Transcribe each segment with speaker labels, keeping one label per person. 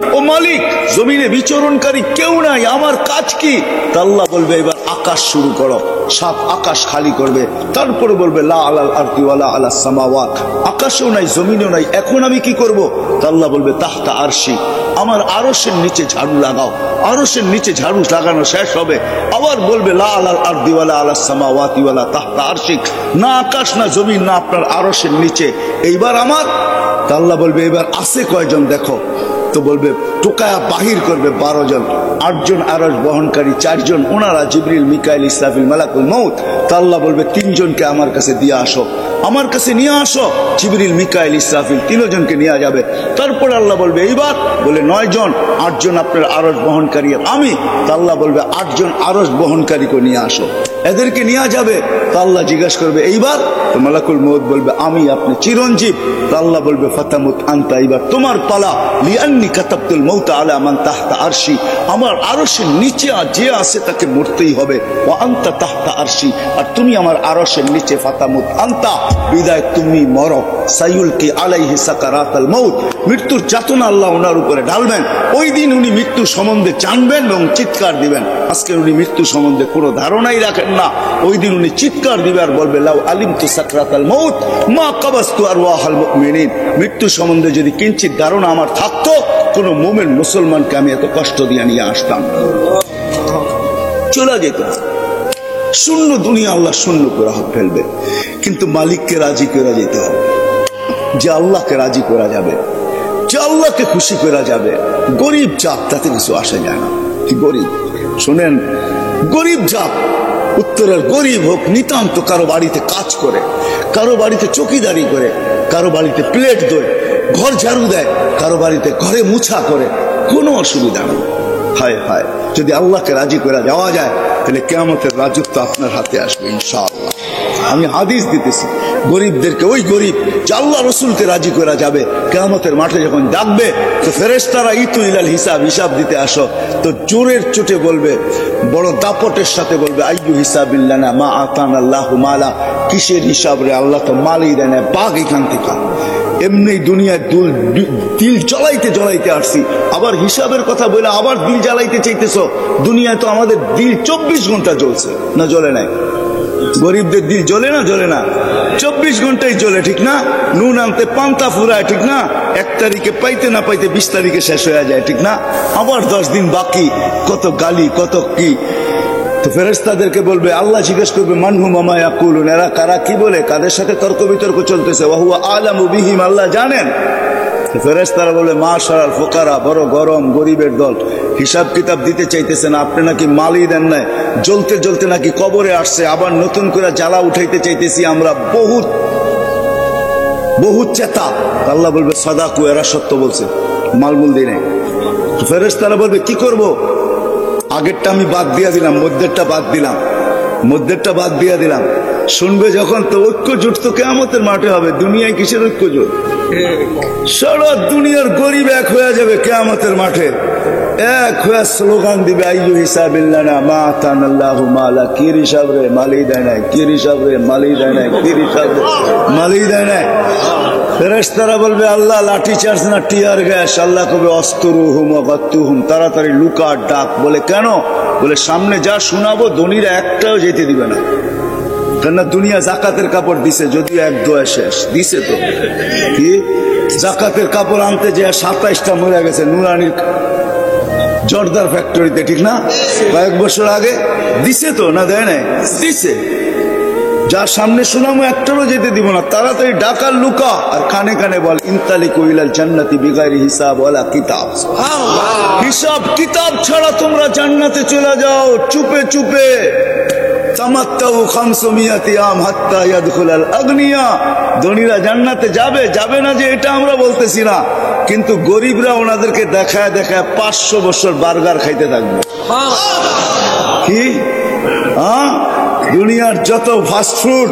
Speaker 1: ও মালিক, জমিনে বিচরণকারী কেউ নাই, আমার কাজ কি? তা আল্লাহ বলবে এবার আকাশ শুরু করো। 7 আকাশ খালি করবে, তারপরে বলবে লা আলাল আরদি ওয়ালা আলাস সামাওয়াত, আকাশেও নাই জমিনেও নাই, এখন আমি কি করব? তা আল্লাহ বলবে তাহতা আরশি, আমার আরশের নিচে ঝাড়ু লাগাও। আরশের নিচে ঝাড়ু লাগানো শেষ হবে, আবার বলবে লা আলাল আরদি ওয়ালা আলাস সামাওয়াতি ওয়ালা তাহতা আরশিক, না আকাশ না জমিন না আপনার আরশের নিচে, এইবার আমার। তা আল্লাহ বলবে এবার আছে কয়জন দেখো। তো বলবে টোকায়া বাহির করবে 12 জন, 8 জন আরশ বহনকারী, 4 জন ওনারা জিবরিল মিকাইল ইসরাফিল মালাকুল মউত। তা আল্লাহ বলবে 3 জনকে আমার কাছে দিয়ে আসো, আমার কাছে নিয়ে আসো। জিবরিল মিকাইল ইসরাফিল 3 জনকে নিয়ে যাবে। তারপরে আল্লাহ বলবে এইবার, বলে 9 জন, 8 জন আপনার আরশ বহনকারী আমি। তা আল্লাহ বলবে 8 জন আরশ বহনকারীকে নিয়ে আসো, এদেরকে নিয়ে যাবে। তা আল্লাহ জিজ্ঞাসা করবে এইবার, তো মালাকুল মউত বলবে আমি আপনি চিরঞ্জীব। তা আল্লাহ বলবে ফাতামুত আনতা, এইবার তোমার পালা। লিআন্নি কাতাবতুল মাউত আলা মান তাহতা আরশি, আমার আরশের নিচে যে আছে তাকে মরতেই হবে। ওয়া আনতা তাহতা আরশি, আর তুমি আমার আরশের নিচে। ফাতামুত আনতা, বিদায় তুমি মরো। সাইয়ুলকি আলাইহি সাকারাতাল মাউত, মৃত্যুর যাতনা আল্লাহ ওনার উপরে ঢালবেন। ওই দিন উনি মৃত্যু সম্বন্ধে জানবেন এবং চিৎকার দিবেন। আজকে উনি মৃত্যু সম্বন্ধে কোনো ধারণাই রাখেন না। ওই দিন উনি চিৎকার দিবে আর বলবে লাউ আলিমতু সাকরাতাল মাউত মা কাবাসতু আরওয়াহাল মুমিনিন, মৃত্যু সম্বন্ধে যদি কিঞ্চিত ধারণা আমার থাকতো, কোন মুমিন মুসলমানকে আমি এত কষ্ট দিয়ে নিয়ে আসতাম, চলে যেত। শূন্য দুনিয়া আল্লাহ শূন্য করে ফেলবে, কিন্তু মালিককে রাজি করা যেতে হবে, যে আল্লাহকে রাজি করা যাবে, যে আল্লাহকে খুশি করা যাবে। গরিব জাত, তাতে কিছু আসে যায় না। কি গরিব? শোনেন, গরিব জাত, উত্তরের গরিব হোক, নিতান্ত কারো বাড়িতে কাজ করে, কারো বাড়িতে চকিদারি করে, কারো বাড়িতে প্লেট ধোয়, ঘর ঝাড়ু দেয়, কারো বাড়িতে ঘরে মুছা করে, কোনো অসুবিধা নেই। হায় হায়, যদি আল্লাহকে রাজি করে যাওয়া যায়, তাহলে কিয়ামতের রাজত্ব আপনার হাতে আসবে ইনশাআল্লাহ। আমি হাদিস দিতেছি, গরিবদেরকে, ওই গরিব যে আল্লাহ রসুলকে রাজি করা যাবে, কিয়ামতের মাঠে যখন ডাকবে, তো ফেরেশতারা ইতু ইলাল হিসাব, হিসাব দিতে আসো। তো জোরের চোটে বলবে, বড় দাপটের সাথে বলবে আইয়ু হিসাবিল্লানা মা আতানাল্লাহু মালা, কিসের হিসাব রে, আল্লাহ তো মালই দেয় না, বাঘ এখান থেকে। এমনি দুনিয়ায় দিল জ্বলাইতে জ্বলাইতে আসছি, আবার হিসাবের কথা বলে আবার দিল জ্বালাইতে চাইতেছ। দুনিয়ায় তো আমাদের দিল 24 ঘন্টা জ্বলছে, না জ্বলে নাই? গরিবদের দিল জ্বলে না, জ্বলে না? 24 ঘন্টাই জ্বলে, ঠিক না? নুন আনতে পান্তা ফুরায়, ঠিক না? 1 তারিখে পাইতে না পাইতে 20 তারিখে শেষ হয়ে যায়, ঠিক না? আবার 10 দিন বাকি, কত গালি, কত কি। তো ফেরেশতাদেরকে বলবে, আল্লাহ জিজ্ঞেস করবে মানহুম আমা ইয়াকুলুন, এরা কারা কি বলে, কাদের সাথে তর্ক বিতর্ক চলতেছে। ওয়া হুয়া আলামু বিহিম, আল্লাহ জানেন। ফেরেশতারা বলে মাশারাল ফুকারা, বড় গরম গরিবের দল, হিসাব কিতাব দিতে চাইতেছে না, আপনি নাকি মালই দেন নাই, জ্বলতে জ্বলতে নাকি কবরে আসছে, আবার নতুন করে জ্বালা উঠাইতে চাইতেছি আমরা, বহুত বহুত চেতা। আল্লাহ বলবে সাদাকু, এরা সত্য বলছে, মালমুল দিই নাই। ফেরেশতারা বলবে কি করব? আগেরটা আমি বাদ দিয়া দিলাম, মধ্যেরটা বাদ দিলাম, মধ্যেরটা বাদ দিয়া দিলাম। শুনবে যখন, তো ঐক্য জোট তো কিয়ামতের মাঠে হবে। দুনিয়ায় কিসের ঐক্য জোট? সারা দুনিয়ার গরিব এক হয়ে যাবে কিয়ামতের মাঠে, এক হয়ে স্লোগান দিবে আইয়ু হিসাবিল্লানা মা আতানাল্লাহু মালা, কি হিসাব রে, মালই দেয় নাই, কি হিসাব রে, মালই দেয় নাই, কি হিসাব রে, মালই দেয় নাই। ফেরেশতারা বলবে আল্লাহ লাঠি চার্জ না টিয়ার গ্যাস? আল্লাহ কবে অস্তরুহুম ওয়াগাত্তুহুম, তাড়াতাড়ি লুকা ডাক। বলে কেন? বলে সামনে যা শোনাবো ধনীরা একটাও যেতে দিবে না, কেননা দুনিয়া জাকাতের কাপড় দিছে, যদিও 1 দোয়া শেষ দিছে। তো কি জাকাতের কাপড় আনতে যে 27টা মরে গেছে নুরানির জর্দার ফ্যাক্টরিতে, ঠিক না? কয়েক বছর আগে দিছে তো, না দেয় নাই? দিছে। যার সামনে শোনামো একটারও যেতে দিব না, তাড়াতাড়ি ডাকার লুকা, আর কানে কানে বল ইনতালিকু ইলাল জান্নাতি বিগাইরি হিসাব ওয়ালা কিতাব। হিসাব কিতাব ছাড়া তোমরা জান্নাতে চলে যাও, চুপে চুপে। তামাত্তাউ 500 আম হাত্তা ইয়াদখুলাল আগনিয়া, ধনীরা জান্নাতে যাবে, যাবে না যে এটা আমরা বলতেছি না, কিন্তু গরিবরা ওনাদেরকে দেখায় দেখায় 500 বছর বার্গার খাইতে থাকবে। কি দুনিয়ার যত ফাস্ট ফুড,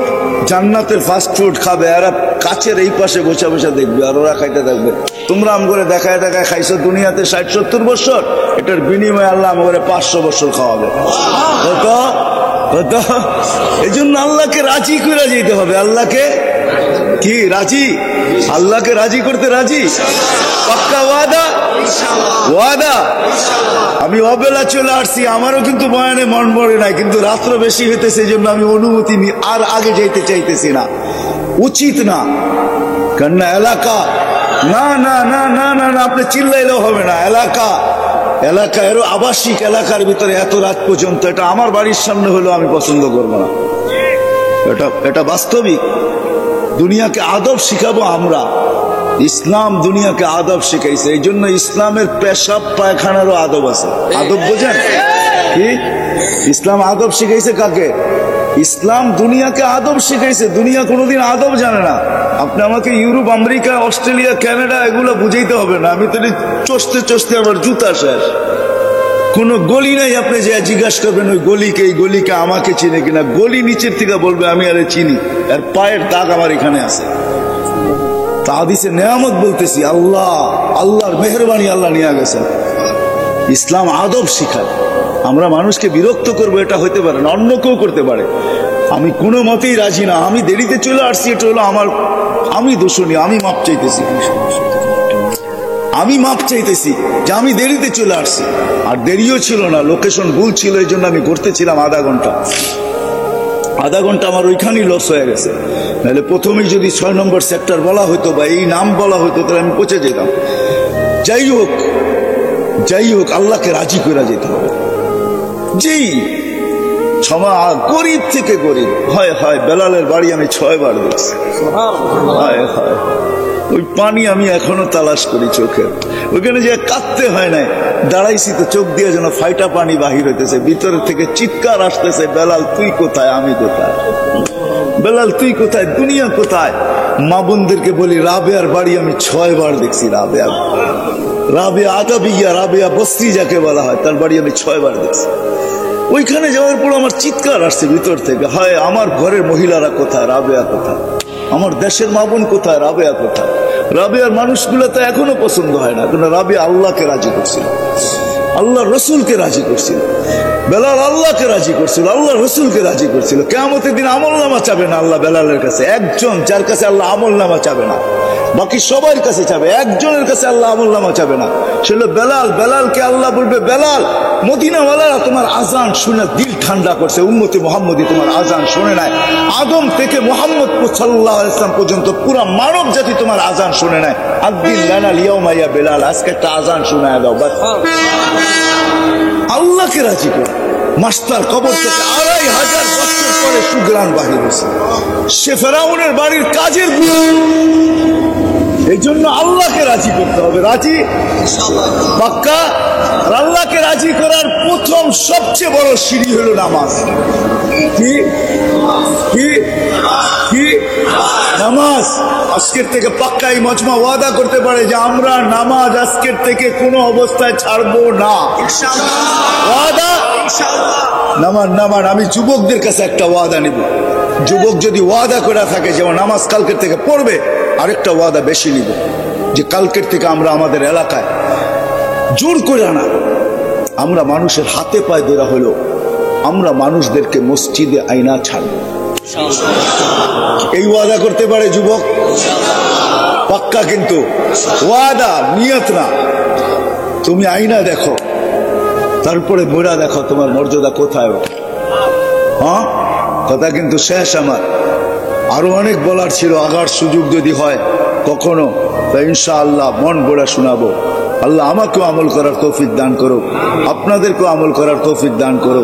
Speaker 1: জান্নাতের ফাস্ট ফুড খাবে, এরা কাছের এই পাশে বসে বসে দেখবে, আর ওরা খাইতে থাকবে। তোমরা আমগরে দেখায় দেখায় খাইছো দুনিয়াতে 60-70 বছর, এটার বিনিময়ে আল্লাহ আমগরে 500 বছর খাওয়াবে। কত কত? এই জন্য আল্লাহকে রাজি করে যেতে হবে। আল্লাহকে কি রাজি? আল্লাহকে রাজি করতে রাজি? পাক্কা ওয়াদা? ওয়াদা? আমি অবেলা চলে আসছি, আমারও কিন্তু বয়ানে মন পড়ে নাই, কিন্তু রাত্র বেশি হইতেছে, এই জন্য আমি অনুমতি আর আগে যাইতে চাইতেছি না, উচিত না। কেননা এলাকা, না না না না না না, আপনি চিল্লাইলেও হবে না। এলাকা, এলাকা এরও আবাসিক এলাকার ভিতরে এত রাত পর্যন্ত, এটা আমার বাড়ির সামনে হলেও আমি পছন্দ করবো না। এটা বাস্তবিক। দুনিয়াকে আদব শিখাবো আমরা। ইসলাম দুনিয়াকে আদব শিখাইছে, এই জন্য ইসলামের পেশাব পায়খানারও আদব আছে। আদব বোঝেন কি? ইসলাম আদব শিখাইছে কাকে? ইসলাম দুনিয়াকে আদব শিখাইছে। দুনিয়া কোনোদিন আদব জানে না। আপনি আমাকে ইউরোপ, আমেরিকা, অস্ট্রেলিয়া, কানাডা এগুলো বুঝাইতে হবে না। আমি তো চষতে চষতে আমার জুতা শেষ। কোন গলি নাই, আপনি যে জিজ্ঞাসা করবেন ওই গলিকে, এই গলিকে আমাকে চিনে কিনা। গলি নিচের থেকে বলবে আমি আরে চিনি, আর পায়ের দাগ আমার এখানে আছে। তা হাদিসে নেয়ামত বলতেছি, আল্লাহ, আল্লাহর মেহরবানি, আল্লাহ নিয়ে গেছেন। ইসলাম আদব শিখায়। আমরা মানুষকে বিরক্ত করবো এটা হইতে পারে না, অন্য কেউ করতে পারে। আমি কোনো মতেই রাজি না। আমি দেরিতে চলে আসছি, এটা হলো আমার, আমি দোষণীয়, আমি মাপ চাইতেছি, আমি মাপ চাইতেছি যে আমি দেরিতে চলে আসছি। আর দেরিও ছিল না, লোকেশন ভুল ছিল, এই জন্য আমি ঘুরতেছিলাম আধা ঘন্টা। আধা ঘন্টা আমার ওইখানেই লস হয়ে গেছে। নাহলে প্রথমেই যদি 6 নম্বর সেক্টর বলা হতো বা এই নাম বলা হতো, তাহলে আমি পৌঁছে যেতাম। যাই হোক, যাই হোক, আল্লাহকে রাজি করে যেতে হবে। যেই ক্ষমা, গরিব থেকে গরিব, হয় হয় বেলালের বাড়ি আমি 6 বার দেখছি। হয় হয়, ওই পানি আমি এখনো তালাশ করি চোখের। ওইখানে যে কাঁদতে হয় না, দাঁড়াইছি তো চোখ দিয়ে যেন ফাইটা পানি বাহির হইতেছে, ভিতরে থেকে চিৎকার আসতেছে, বেলাল তুই কোথায়, আমি কোথায়, বেলাল তুই কোথায়, দুনিয়া কোথায়। মা বোনদেরকে বলি, রাবেয়ার বাড়ি আমি 6 বার দেখছি। রাবেয়া, রাবেয়া আদাবিয়া, রাবেয়া বস্তি যাকে বলা হয়, তার বাড়ি আমি 6 বার দেখছি। ওইখানে যাওয়ার পর আমার চিৎকার আসছে ভিতর থেকে, হয় আমার ঘরের মহিলারা কোথায়, রাবেয়া কোথায়, আমার দেশের মা বোন কোথায়, রাবেয়া কোথায়। রাবেয়ার মানুষগুলো তো এখনো পছন্দ হয় না, কারণ রাবেয়া আল্লাহকে রাজি করছিল, আল্লাহ রসুলকে রাজি করছিল। বেলাল আল্লাহকে রাজি করছিল, আল্লাহ রসুলকে রাজি করছিল। কিয়ামতের দিন আমল নামা চাবে না আল্লাহ বেলালের কাছে। একজন যার কাছে আল্লাহ আমল নামা চাবে না, বাকি সবার কাছে চাবে। একজনের কাছে আল্লাহ আমল নামা চাবে না, সে হলো বেলাল। বেলালকে আল্লাহ বলবে, বেলাল, মদিনাওয়ালারা তোমার আজান শুনে দিল ঠান্ডা করছে, উম্মতে মুহাম্মদী তোমার আজান শুনে নাই। আদম থেকে মুহাম্মদ সাল্লাল্লাহু আলাইহি ওয়াসাল্লাম পর্যন্ত পুরা মানব জাতি তোমার আজান শুনে নাই। আদ্দিন লানা লিয়াউমা ইয়া বেলাল, আজকে একটা আজান শোনায় দাও বাস। আল্লাহকে রাজি করে। মাস্টার কবর থেকে 2500 বছর পরে সুগ্রাণ বাহির হয়েছে, সে ফেরাউনের বাড়ির কাজের। এই জন্য আল্লাহকে রাজি করতে হবে। রাজি পাক্কা? আর আল্লাহকে রাজি করার প্রথম সবচেয়ে বড় সিঁড়ি হলো নামাজ। কি কি কি? নামাজ। আজকের থেকে পাক্কা এই মজমা ওয়াদা করতে পারে যে আমরা নামাজ আজকের থেকে কোনো অবস্থায় ছাড়বো না। ওয়াদা? নামাজ, নামাজ। আমি যুবকদের কাছে একটা ওয়াদা নিব। যুবক যদি ওয়াদা করে থাকে যে নামাজ কালকের থেকে পড়বে, আরেকটা ওয়াদা বেশি নিব যে কালকের থেকে আমরা আমাদের এলাকায় জোর করে না, আমরা মানুষের হাতে পায়ে ধরা হলো, আমরা মানুষদেরকে মসজিদে আইনা ছাড়ব। এই ওয়াদা করতে পারে যুবক? পাক্কা কিন্তু ওয়াদা, নিয়ত না। তুমি আইনা দেখো, তারপরে মোড়া দেখো তোমার মর্যাদা কোথায় ওঠে। হ্যাঁ, কথা কিন্তু শেষ আমার। আরো অনেক বলার ছিল, আগার সুযোগ যদি হয় কখনো, ইনশাআল্লাহ মন ভরে শোনাবো। আল্লাহ আমাকেও আমল করার তৌফিক দান করো, আপনাদেরকেও আমল করার তৌফিক দান করো।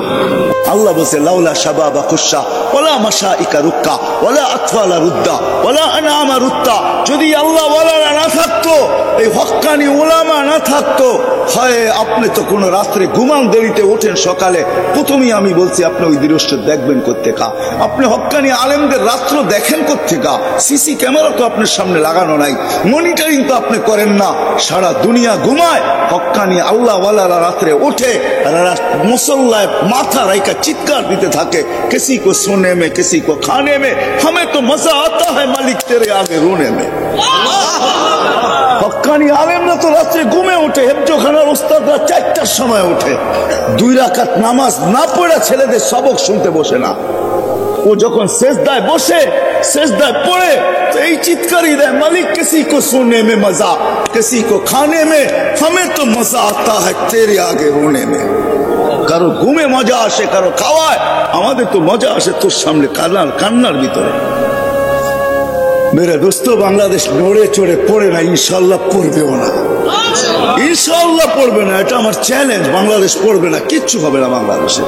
Speaker 1: আল্লাহ বলছে, লাউলা শাবাবা খুশা ওয়ালা মাশাইকা রুক্কা ওয়ালা আতফালা রুদ্দা ওয়ালা আনামা রুত্তা। যদি আল্লাহ ওয়ালারা না থাকতো, এই হক্কানি ওলামা না থাকতো, হয় আপনি তো কোনো রাত্রে ঘুমান, দেরিতে ওঠেন, সকালে প্রথমেই আমি বলছি আপনি ওই দৃশ্য দেখবেন কোত্থেকা? আপনি হক্কানি আলেমদের রাত্র দেখেন কোত্থেকা? সিসি ক্যামেরা তো আপনার সামনে লাগানো নাই, মনিটরিং তো আপনি করেন না। সারা দুনিয়া ঘুমায়, হক্কানি আল্লাহ ওয়ালারা রাত্রে ওঠে, মুসল্লায় মাথা রাইকা চিৎকার দিতে থাকে, কিসি কো সোনে মে কিসি কো খানে মে, হমে তো মজা আতা হ্যায় মালিক তেরে আগে রোনে মে। হক্কানি আলেমরা তো রাত্রে ঘুমে ওঠে, হেফজোখানার ওস্তাদরা 4টার সময় ওঠে, 2 রাকাত নামাজ না পড়া ছেলেদের সবক শুনতে বসে না। ও যখন সেজদায় বসে, সেজদায় পড়ে, তো এই চিৎকারই দেয়, মালিক किसी को सोने में मजा, किसी को खाने में, हमें तो मजा आता है तेरे आगे रोने में। কারো ঘুমে মজা আসে, কারো খাওয়ায়, আমাদের তো মজা আসে তোর সামনে কান্নার ভিতরে। মেরে দোস্ত, বাংলাদেশ নড়ে চড়ে পড়ে না, ইনশাল্লাহ পড়বেও না, ইনশাল্লাহ পড়বে না, এটা আমার চ্যালেঞ্জ। বাংলাদেশ পড়বে না, কিচ্ছু হবে না বাংলাদেশে।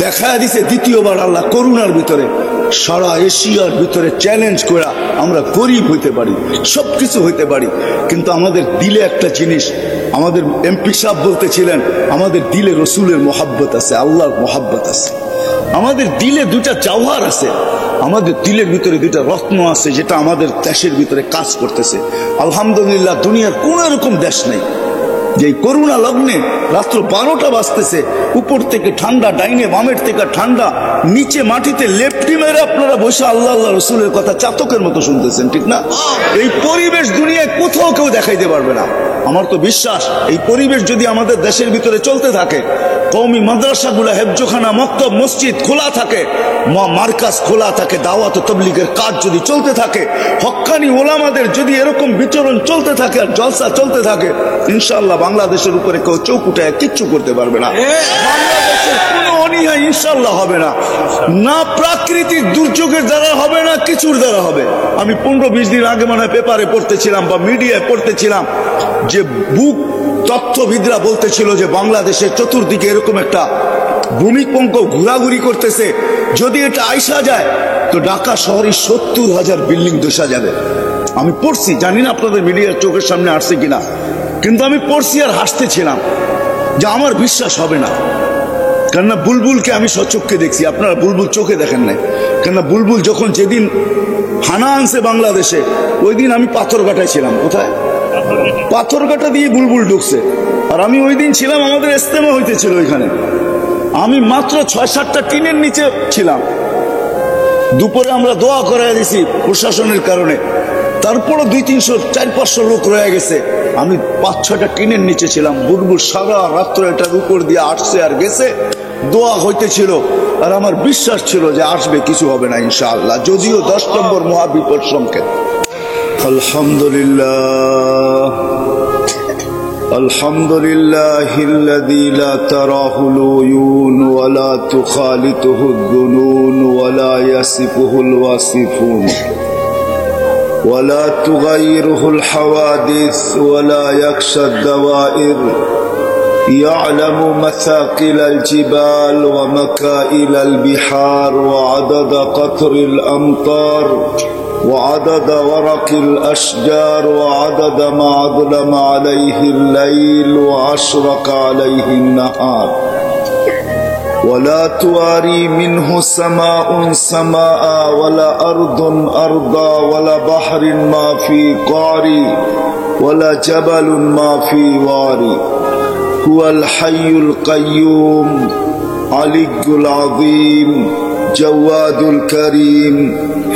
Speaker 1: দেখা দিছে দ্বিতীয়বার আল্লাহ করুণার ভিতরে সারা এশিয়ার ভিতরে চ্যালেঞ্জ করে আমরা গরিব হইতে পারি, সবকিছু হইতে পারি, কিন্তু আমাদের দিলে একটা জিনিস, আমাদের এমপি সাহেব বলতেছিলেন, আমাদের দিলে রসুলের মোহাব্বত আছে, আল্লাহর মোহাব্বত আছে। আমাদের দিলে দুটা জওহার আছে, আমাদের দিলের ভিতরে দুটা রত্ন আছে, যেটা আমাদের দেশের ভিতরে কাজ করতেছে। আলহামদুলিল্লাহ, দুনিয়ার কোন এরকম দেশ নেই যে করোনা লগ্নে রাত্র 12টা বাজতেছে, উপর থেকে ঠান্ডা, ডাইনে বামের থেকে ঠান্ডা, নিচে মাটিতে লেপটি মেরে আপনারা বসে আল্লাহ আল্লাহ রসুলের কথা চাতকের মতো শুনতেছেন, ঠিক না? এই পরিবেশ দুনিয়ায় কোথাও কেউ দেখাইতে পারবে না। আমার তো বিশ্বাস, এই পরিবেশ যদি আমাদের দেশের ভিতরে চলতে থাকে, কওমি মাদ্রাসাগুলা, হেফজখানা, মক্তব, মসজিদ খোলা থাকে, মার্কাজ খোলা থাকে, দাওয়াত ও তাবলীগের কাজ যদি চলতে থাকে, হক্কানি ওলামাদের যদি এরকম বিচরণ চলতে থাকে আর জলসা চলতে থাকে, ইনশাআল্লাহ বাংলাদেশের উপরে কেউ চোখ উঠায় কিচ্ছু করতে পারবে না। বাংলাদেশের কোনো অনীহা ইনশাআল্লাহ হবে না, না প্রাকৃতিক দুর্যোগের দ্বারা হবে, না কিছুর দ্বারা হবে। আমি 15-20 দিন আগে মনে হয় পেপারে পড়তেছিলাম বা মিডিয়ায় পড়তেছিলাম যে বুক তথ্যবিদরা বলতেছিল যে বাংলাদেশের চতুর্দিকে এরকম একটা ভূমিকম্প ঘোরাঘুরি করতেছে, যদি এটা আইসা যায় তো ঢাকা শহরে 70,000 বিল্ডিং ধসা যাবে। আমি পড়ছি, জানি না আপনাদের মিডিয়ার চোখের সামনে আসছে কিনা, কিন্তু আমি পড়ছি আর হাসতেছিলাম যে আমার বিশ্বাস হবে না। কেননা বুলবুলকে আমি সচক্ষে দেখছি, আপনারা বুলবুল চোখে দেখেন নাই। কেননা বুলবুল যখন যেদিন হানা আনছে বাংলাদেশে, ওই দিন আমি পাথরঘাটায় ছিলাম। কোথায়? পাথরঘাটা দিয়ে বুলবুল ঢুকছে, আর আমি ওই দিন ছিলাম, আমাদের ইস্তেমা হইতেছিল ওইখানে। আমি মাত্র 6-7টা টিনের নিচে ছিলাম। দুপুরে আমরা দোয়া করাই দিছি প্রশাসনের কারণে, তারপরও 200-300-400-500 লোক রয়ে গেছে। আমি 5-6টা টিনের নিচে ছিলাম। বুলবুল সারা রাত্র এটার উপর দিয়ে আসছে আর গেছে, দোয়া হইতেছিল, আর আমার বিশ্বাস ছিল যে আসবে, কিছু হবে না ইনশাআল্লাহ, যদিও 10 নম্বর মহাবিপদ সংকেত। আলহামদুলিল্লাহ, আলহামদুলিল্লাহিল্লাযী লা তারাহুল উয়ুন ওয়া লা তুখালিতুহুদ দুনুন ওয়া লা ইয়াসিফুহুল ওয়াসিফুন ওয়া লা তুগায়্যিরুহুল হাওয়াদিস ওয়া লা ইয়াখশাদ দাওয়াইর ইয়া'লামু মাসাকিলাল জিবাল ওয়া মাকাইলাল বিহার ওয়া আদাদা কাতরিল আমতার وعدد ورق الأشجار وعدد ما أظلم عليه الليل وأشرق عليه النهار ولا تواري منه سماء سماء ولا أرض أرضا ولا بحر ما في قعري ولا جبل ما في واري هو الحي القيوم علي العظيم جواد الكريم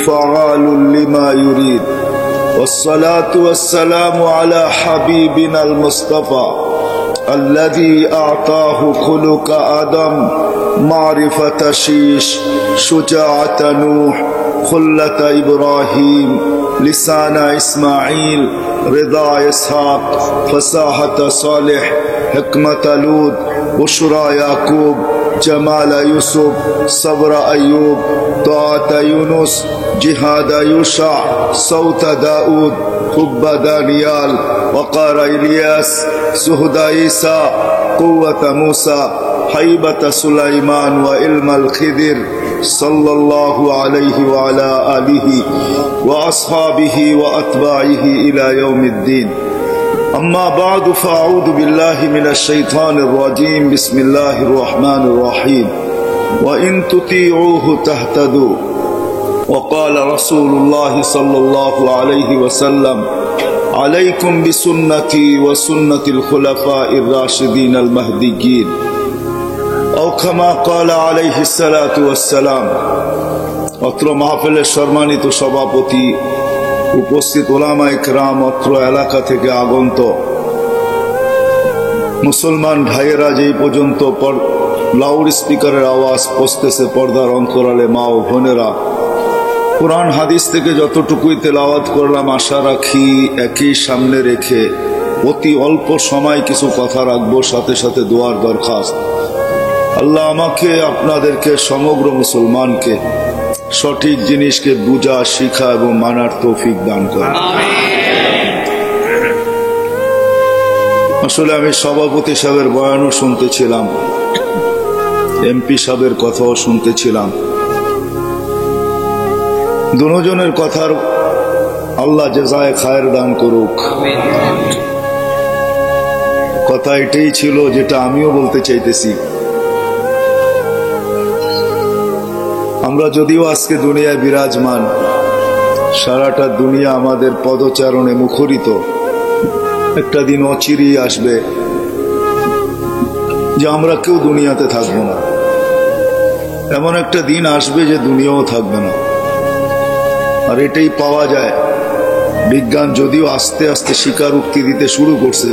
Speaker 1: فعال لما يريد والصلاة والسلام على حبيبنا المصطفى الذي أعطاه خلق آدم معرفة شيش شجاعة نوح خلة إبراهيم لسان إسماعيل رضا إسحاق فصاحة صالح حكمة لوط بشرى يعقوب جمال يوسف صبر أيوب طاعة يونس جهاد يوشع صوت داود حب دانيال وقار إلياس سهد عيسى قوة موسى هيبة سليمان وعلم الخضر صلى الله عليه وعلى آله وأصحابه وأتباعه إلى يوم الدين أما بعد فأعوذ بالله من الشيطان الرجيم بسم الله الرحمن الرحيم وإن تطيعوه تهتدوا وقال رسول الله صلى الله عليه وسلم عليكم بسنتي وسنة الخلفاء الراشدين المهديين أو كما قال عليه الصلاة والسلام অত্র মাহফিলের সম্মানিত সভাপতি, উপস্থিত উলামা ইকরাম, অত্র এলাকা থেকে আগন্ত মুসলমান ভাইয়েরা যেই পর্যন্ত লাউড স্পিকারের আওয়াজ পৌঁছতেছে পর্দার অন্তরালে মা ও বোনেরা, কোরআন হাদিস থেকে যতটুকুই তেলাওয়াত করলাম আশা রাখি একই সামনে রেখে অতি অল্প সময় কিছু কথা রাখবো, সাথে সাথে দোয়ার দরখাস্ত। আল্লাহ আমাকে আপনাদেরকে সমগ্র মুসলমানকে সঠিক জিনিসকে বুঝা শিখা এবং মানার তৌফিক দান করেন। আসলে আমি সভাপতি সাহেবের বয়ানও শুনতেছিলাম, এমপি সাহেবের কথাও শুনতেছিলাম। দুজনের কথার আল্লাহ জাযায়ে খায়ের দান করুক। কথা এটাই ছিল যেটা আমিও বলতে চাইতেছি। আমরা যদিও আজকে দুনিয়ায় বিরাজমান, সারাটা দুনিয়া আমাদের পদচারণে মুখরিত, একটা দিন অচিরেই আসবে যে আমরা কেউ দুনিয়াতে থাকবো না। এমন একটা দিন আসবে যে দুনিয়াও থাকবে না। আর এটাই পাওয়া যায়। বিজ্ঞান যদিও আস্তে আস্তে স্বীকারোক্তি দিতে শুরু করছে,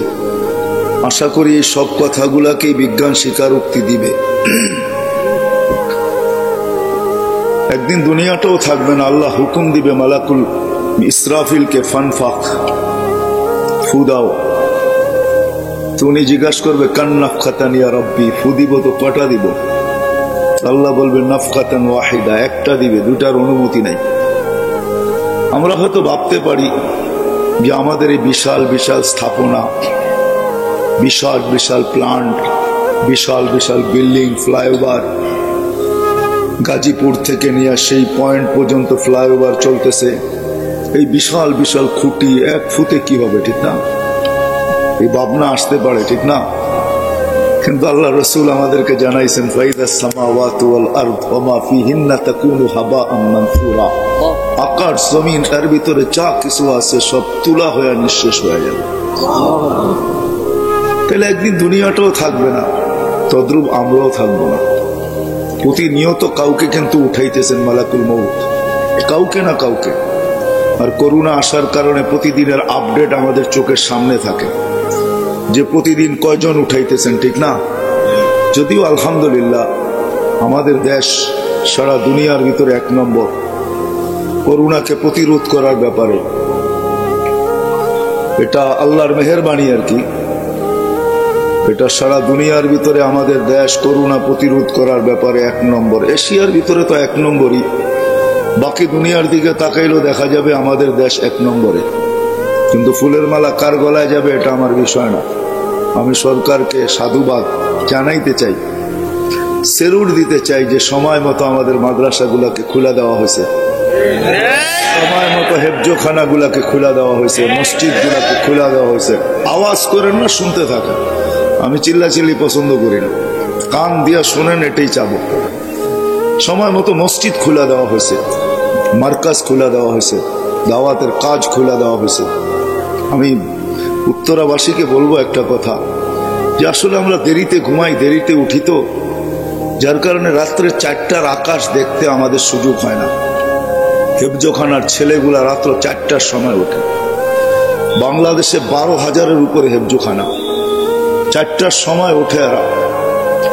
Speaker 1: আশা করি এই সব কথাগুলাকেই বিজ্ঞান স্বীকারোক্তি দিবে। একদিন দুনিয়াটাও থাকবে না। আল্লাহ হুকুম দিবে মালাকুল ইসরাফিলকে, ফানফাক, ফু দাও। তো উনি জিজ্ঞাসা করবে কান নাফখাতান ইয়া রব্বি, ফু দিব তো কটা দিব? আল্লাহ বলবে নাফখাতান ওয়াহিদা, একটা দিবে, দুটার অনুমতি নাই। আমরা হয়তো ভাবতে পারি যে আমাদের এই বিশাল বিশাল স্থাপনা, বিশাল বিশাল প্লান্ট, বিশাল বিশাল বিল্ডিং, ফ্লাইওভার, গাজীপুর থেকে নিয়ে সেই পয়েন্ট পর্যন্ত ফ্লাইওভার চলতেছে, এই বিশাল বিশাল খুঁটি, এক ফুটে কি হবে, ঠিক না? এই ভাবনা আসতে পারে, ঠিক না? কিন্তু আল্লাহ রসুল আমাদেরকে জানাইছেন ফাইদাস সামাওয়াতু ওয়াল আরদ ওয়া মা ফিহিন্না তাকুনু হাবাআম মানসুরা, আকাশ জমিন এর ভিতরে যা কিছু আছে সব তুলা হয়ে নিঃশেষ হয়ে যাবে। তাহলে একদিন দুনিয়াটাও থাকবে না, তদ্রূপ আমরাও থাকবো না। প্রতিনিয়ত কাউকে কিন্তু উঠাইতেছেন মালাকুল মউত, কাউকে না কাউকে। আর করোনা আসার কারণে প্রতিদিনের আপডেট আমাদের চোখের সামনে থাকে যে প্রতিদিন কয়জন উঠাইতেছেন, ঠিক না? যদিও আলহামদুলিল্লাহ আমাদের দেশ সারা দুনিয়ার ভিতরে 1 নম্বর করোনাকে প্রতিরোধ করার ব্যাপারে। এটা আল্লাহর মেহেরবানি আর কি। এটা সারা দুনিয়ার ভিতরে আমাদের দেশ করোনা প্রতিরোধ করার ব্যাপারে 1 নম্বর। এশিয়ার ভিতরে তো 1 নম্বরই, বাকি দুনিয়ার দিকে তাকাইলেও দেখা যাবে আমাদের দেশ 1 নম্বরে। কিন্তু ফুলের মালা কার গলায় যাবে এটা আমার বিষয় না। আমি সরকারকে সাধুবাদ জানাইতে চাই, সেলুট দিতে চাই যে সময় মতো আমাদের মাদ্রাসাগুলাকে খুলে দেওয়া হয়েছে, সময় মতো হেফজোখানাগুলাকে খুলে দেওয়া হয়েছে, মসজিদগুলাকে খুলে দেওয়া হয়েছে। আওয়াজ করেন না, শুনতে থাকেন। আমি চিল্লাচিল্লি পছন্দ করি না, কান দিয়া শোনেন, এটাই চাবো। সময় মতো মসজিদ খুলে দেওয়া হয়েছে, মার্কাজ খুলে দেওয়া হয়েছে, দাওয়াতের কাজ খুলে দেওয়া হয়েছে। আমি উত্তরাবাসীকে বলবো একটা কথা, যে আসলে আমরা দেরিতে ঘুমাই, দেরিতে উঠি, তো যার কারণে রাত্রে 4টার আকাশ দেখতে আমাদের সুযোগ হয় না। হেফজোখানার ছেলেগুলা রাত্র 4টার সময় ওঠে। বাংলাদেশে 12,000-এর উপরে হেফজোখানা, 4টার সময় ওঠে। এরা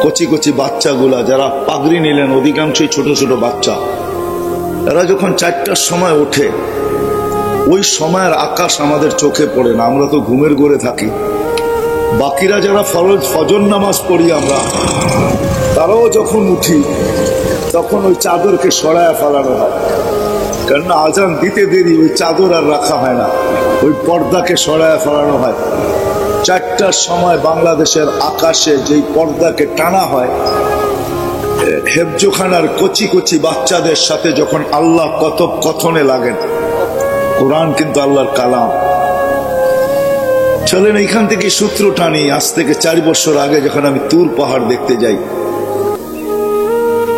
Speaker 1: কচি কচি বাচ্চাগুলা যারা পাগড়ি নিলেন, অধিকাংশই ছোট ছোট বাচ্চা, এরা যখন 4টার সময় ওঠে, ওই সময়ের আকাশ আমাদের চোখে পড়ে না, আমরা তো ঘুমের ঘরে থাকি। বাকিরা যারা ফজর নামাজ পড়ি আমরা, তারাও যখন উঠি তখন ওই চাদরকে সরায়া ফেলানো হয়, কেননা আজান দিতে দেরি, ওই চাদর আর রাখা হয় না, ওই পর্দাকে সরায়া ফেলানো হয়। 4টার সময় বাংলাদেশের আকাশে যেই পর্দাকে টানা হয়, হেফজোখানার কচি কচি বাচ্চাদের সাথে যখন আল্লাহ কথনে লাগেন। কোরআন কিন্তু আল্লাহর কালাম। চলেন এইখান থেকে সূত্র টানি। আজ থেকে 4 বছর আগে যখন আমি তুর পাহাড় দেখতে যাই,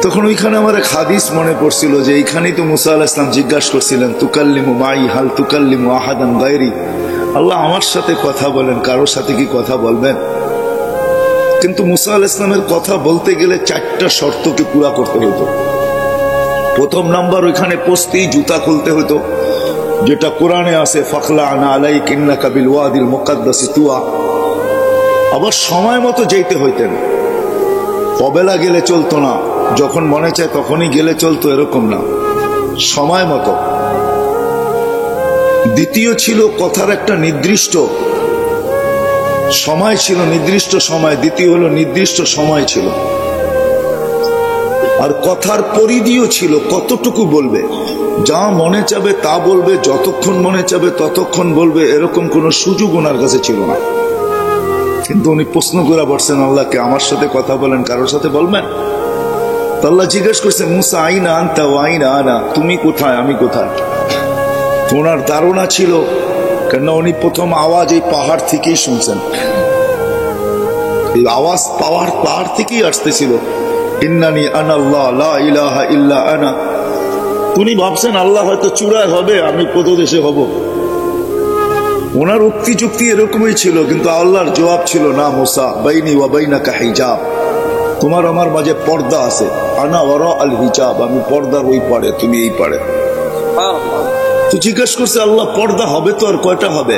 Speaker 1: তখন ওইখানে আমার এক হাদিস মনে পড়ছিল যে এইখানেই তো মুসা আলাইহিস সালাম জিজ্ঞাসা করছিলেন তুকাল্লিমু মাই হাল তুকাল্লিমু আহাদান গায়রি, আল্লাহ আমার সাথে কথা বলেন, কারোর সাথে কি কথা বলবেন? কিন্তু মুসা আলাইহিস সালামের কথা বলতে গেলে 4টা শর্তকে পুরা করতে হতো। প্রথম নাম্বার, ওইখানে পৌঁছতেই জুতা খুলতে হতো, যেটা কোরআনে আছে ফাখলা আনা আলাইক ইন্নাকা বিল ওয়াদিল মুকাদ্দাসি তুয়া। আবার সময় মতো যেতে হইতেন, অবেলা গেলে চলতো না, যখন মনে চায় তখনই গেলে চলতো এরকম না, সময় মতো। দ্বিতীয় ছিল কথার একটা নির্দিষ্ট সময় ছিল, নির্দিষ্ট সময়। দ্বিতীয় হলো নির্দিষ্ট সময় ছিল। আর কথার পরিধিও ছিল, কতটুকু বলবে, যা মনে চাবে তা বলবে, যতক্ষণ মনে চাবে ততক্ষণ বলবে, এরকম কোন সুযোগ ওনার কাছে ছিল না। কিন্তু উনি প্রশ্ন করে বসছেন আল্লাহকে, আমার সাথে কথা বলেন, কারোর সাথে বলবেন? তো আল্লাহ জিজ্ঞেস করছে, মুসা আইনা আনতা ওয়া আইনা আনা, তুমি কোথায়, আমি কোথায়? ওনার ধারণা ছিল, কেন উনি প্রথম আওয়াজ এই পাহাড় থেকেই শুনছেন, এই আওয়াজ পাহাড় থেকেই আসতেছিল, ইন্নানি আনাল্লাহ লা ইলাহা ইল্লা আনা। উনি ভাবছেন আল্লাহ হয়তো চূড়ায় হবে, আমি পদদেশে হব। ওনার উক্তি যুক্তি এরকমই ছিল, কিন্তু আল্লাহর জবাব ছিল, না মুসা, বাইনি ওয়া বাইনাকা হিজাব, তোমার আমার মাঝে পর্দা আছে, আনা ওয়ারা আল হিজাব, আমি পর্দার ওই পারে, তুমি এই পারে। তো জিজ্ঞেস করছে আল্লাহ, পর্দা হবে তো আর কয়টা হবে?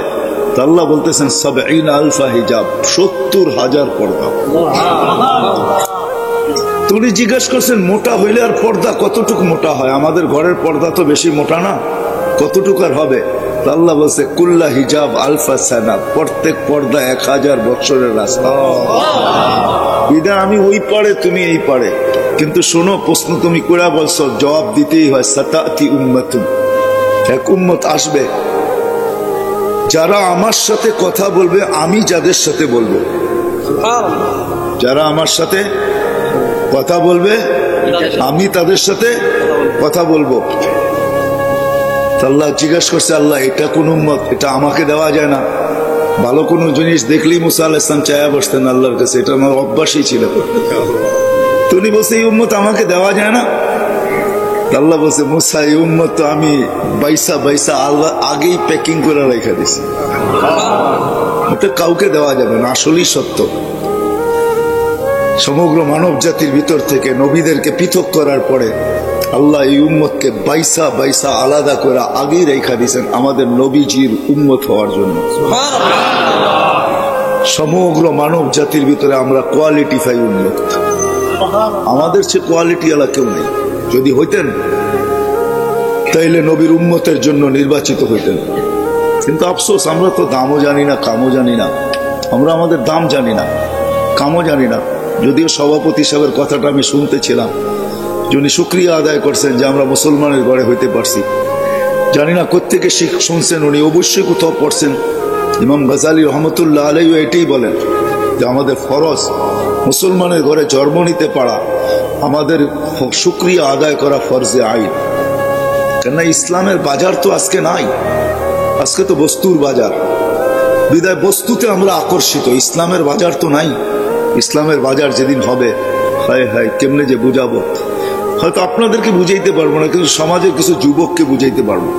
Speaker 1: তো আল্লাহ বলতেছেন, সাবঈনা আলফা হিজাব, 70,000 পর্দা। উনি জিজ্ঞেস করছেন, মোটা হইলে আর পর্দা কতটুকু মোটা হয়? আমাদের ঘরের পর্দা তো বেশি মোটা না, কতটুকু আর হবে? আল্লাহ বলছে, কুল্লা হিজাব আলফা সানা, প্রত্যেক পর্দা 1000 বছরের রাস্তা। বিদায় আমি ওই পারে, তুমি এই পারে। কিন্তু শোনো, প্রশ্ন তুমি করে বলছো, জবাব দিতেই হয়। সাতাতি উম্মাতুন, এক উম্মত আসবে যারা আমার সাথে কথা বলবে, আমি যাদের সাথে বলবো। যারা আমার সাথে কথা বলবে, আমি তাদের সাথে কথা বলবো। আল্লাহ জিজ্ঞাসা করছে, আল্লাহ এটা কোন উম্মত, এটা আমাকে দেওয়া যায় না? ভালো কোন জিনিস দেখলেই মুসা আলাইহিস সালাম চায়া বসতেন আল্লাহর কাছে, এটা আমার অভ্যাসই ছিল। তুমি বলছে এই উম্মত আমাকে দেওয়া যায় না? আল্লাহ বলছে, মুসা এই উম্মত তো আমি বাইসা আল্লাহ আগেই প্যাকিং করে রেখে দিছি, এটা কাউকে দেওয়া যাবে না। আসলেই সত্য, সমগ্র মানব জাতির ভিতর থেকে নবীদেরকে পৃথক করার পরে আল্লাহ এই উম্মতকে বাইসা আলাদা করে আগেই রেখা দিয়েছেন আমাদের নবীজির উম্মত হওয়ার জন্য। সমগ্র মানব জাতির ভিতরে আমরা কোয়ালিটিফাই উম্মত, আমাদের চেয়ে কোয়ালিটি আলা কেউ নেই। যদি হইতেন তাইলে নবীর উম্মতের জন্য নির্বাচিত হইতেন। কিন্তু আফসোস, আমরা তো দামও জানি না, কামও জানি না। আমরা আমাদের দাম জানি না, কামও জানি না। যদিও সভাপতি সাহেবের কথাটা আমি শুনতেছিলাম, যিনি শুকরিয়া আদায় করছেন যে আমরা মুসলমানের ঘরে হইতে পারছি। জানি না কোত্থেকে শুনছেন, উনি অবশ্যই কোথাও পড়ছেন। ইমাম গাজালি রহমতুল্লাহ আলাইহি এটাই বলেন যে আমাদের ফরজ মুসলমানের ঘরে জন্ম নিতে পারা, আমাদের শুকরিয়া আদায় করা ফরজে আইন। কেননা ইসলামের বাজার তো আজকে নাই, আজকে তো বস্তুর বাজার। বিদায় বস্তুতে আমরা আকর্ষিত, ইসলামের বাজার তো নাই। ইসলামের বাজার যেদিন হবে, হায় হায় কেমনে যে বুঝাবো, হয়তো আপনাদেরকে বুঝাইতে পারবো না, কিন্তু সমাজের কিছু যুবককে বুঝাইতে পারবো।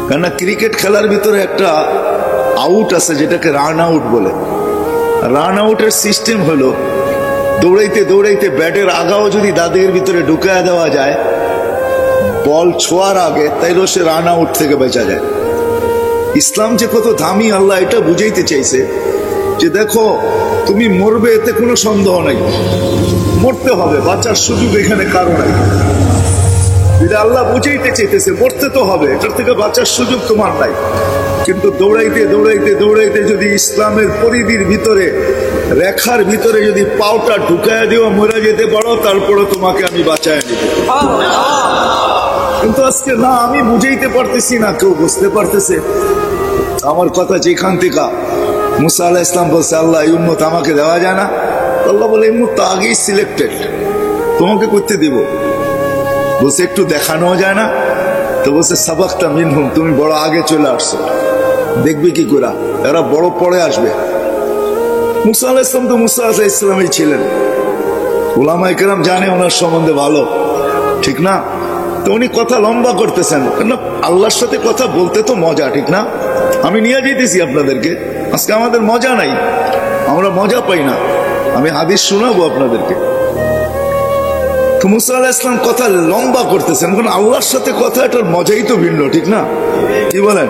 Speaker 1: কেননা ক্রিকেট খেলার ভিতরে একটা আউট আছে যেটাকে রান আউট বলে। রান আউটের সিস্টেম হলো, দৌড়াইতে দৌড়াইতে ব্যাটের আগাও যদি দাঁতের ভিতরে ঢুকায় দেওয়া যায় বল ছোঁয়ার আগে, তাইলেও সে রান আউট থেকে বেঁচা যায়। ইসলাম যে কত দামি, আল্লাহ এটা বুঝাইতে চাইছে যে দেখো তুমি মরবে, এতে কোনো সন্দেহ নাই, মরতে হবে, বাঁচার সুযোগ এখানে কারো নাই। আল্লাহ বুঝাইতে চাইতেছে মরতে তো হবে, এটার থেকে বাঁচার সুযোগ তোমার নাই। কিন্তু দৌড়াইতে দৌড়াইতে দৌড়াইতে যদি ইসলামের পরিধির ভিতরে, রেখার ভিতরে যদি পাওটা ঢুকায় দিও, মরে যেতে পারো, তারপরে তোমাকে আমি বাঁচায় নিব। কিন্তু আজকে না, আমি বুঝাইতে পারতেছি না, কেউ বুঝতে পারতেছে আমার কথা। যেখান থেকে মুসা আলাইহিস সালাম বলছে, আল্লাহ এই উম্মত আমাকে দেওয়া যায় না, আল্লাহ বলে এই উম্মত তো আগেই সিলেক্টেড, তোমাকে করতে দিব। বলছে একটু দেখানো যায় না? তো বলছে সাবাকতা মিনহুম, তুমি বড় আগে চলে আসছো, দেখবে কি করে, এরা বড় পরে আসবে। মুসা আলাইহিস সালাম তো মুসা আলাইহিস সালামই ছিলেন, উলামায়ে কেরাম জানে ওনার সম্বন্ধে ভালো, ঠিক না? তো উনি কথা লম্বা করতেছেন, কেন আল্লাহর সাথে কথা বলতে তো মজা, ঠিক না? আমি নিয়ে যেতেছি আপনাদেরকে, আজকে আমাদের মজা নাই, আমরা মজা পাই না। আমি হাদিস শোনাবো আপনাদেরকে। তো মুসা আলাইহিস সালাম কথা লম্বা করতেছেন, কারণ আল্লাহর সাথে কথা, এটার মজাই তো ভিন্ন, ঠিক না? কি বলেন?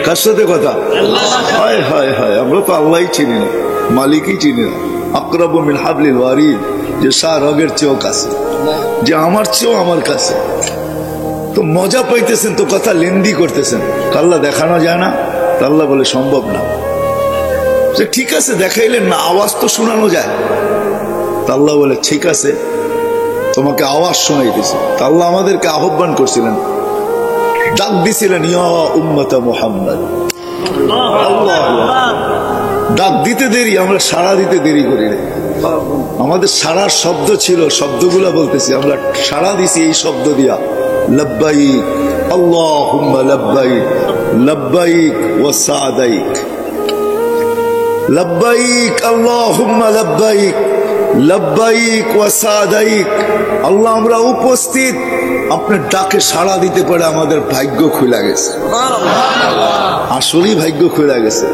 Speaker 1: কার সাথে কথা? হায় হায় হায়, আমরা তো আল্লাহই চিনি না। মালিকই চিনি না। আকরাবু মিন হাবলিল ওয়ারিদ, যে শাহ রগের চেয়েও কাছে, যে আমার চেয়েও আমার কাছে। তো মজা পাইতেছেন তো কথা লেন্দি করতেছেন, আল্লাহ দেখানো যায় না? আল্লাহ বলে সম্ভব না। ঠিক আছে দেখাইলেন না, আওয়াজ তো শোনানো যায়। আল্লাহ বলে ঠিক আছে তোমাকে আওয়াজ শোনাইতেছি। আল্লাহ আমাদেরকে আহ্বান করছিলেন, ডাক দিছিলেন, ইয়া উম্মতা মুহাম্মদ। ডাক দিতে দেরি, আমরা সাড়া দিতে দেরি করি না। আমাদের সাড়ার শব্দ ছিল, শব্দগুলা বলতেছি, আমরা সাড়া দিছি এই শব্দ দিয়া, লব্বাইক আল্লাহুম্মা লব্বাইক, লব্বাইক ওয়া সাদাইক, লব্বাইক আল্লাহুম্মা লব্বাইক, লব্বাইক ওয়া সাদাইক। আল্লাহ আমরা উপস্থিত, আপনার ডাকে সাড়া দিতে পারে আমাদের ভাগ্য খুলে গেছে। আসলেই ভাগ্য খুলে গেছে,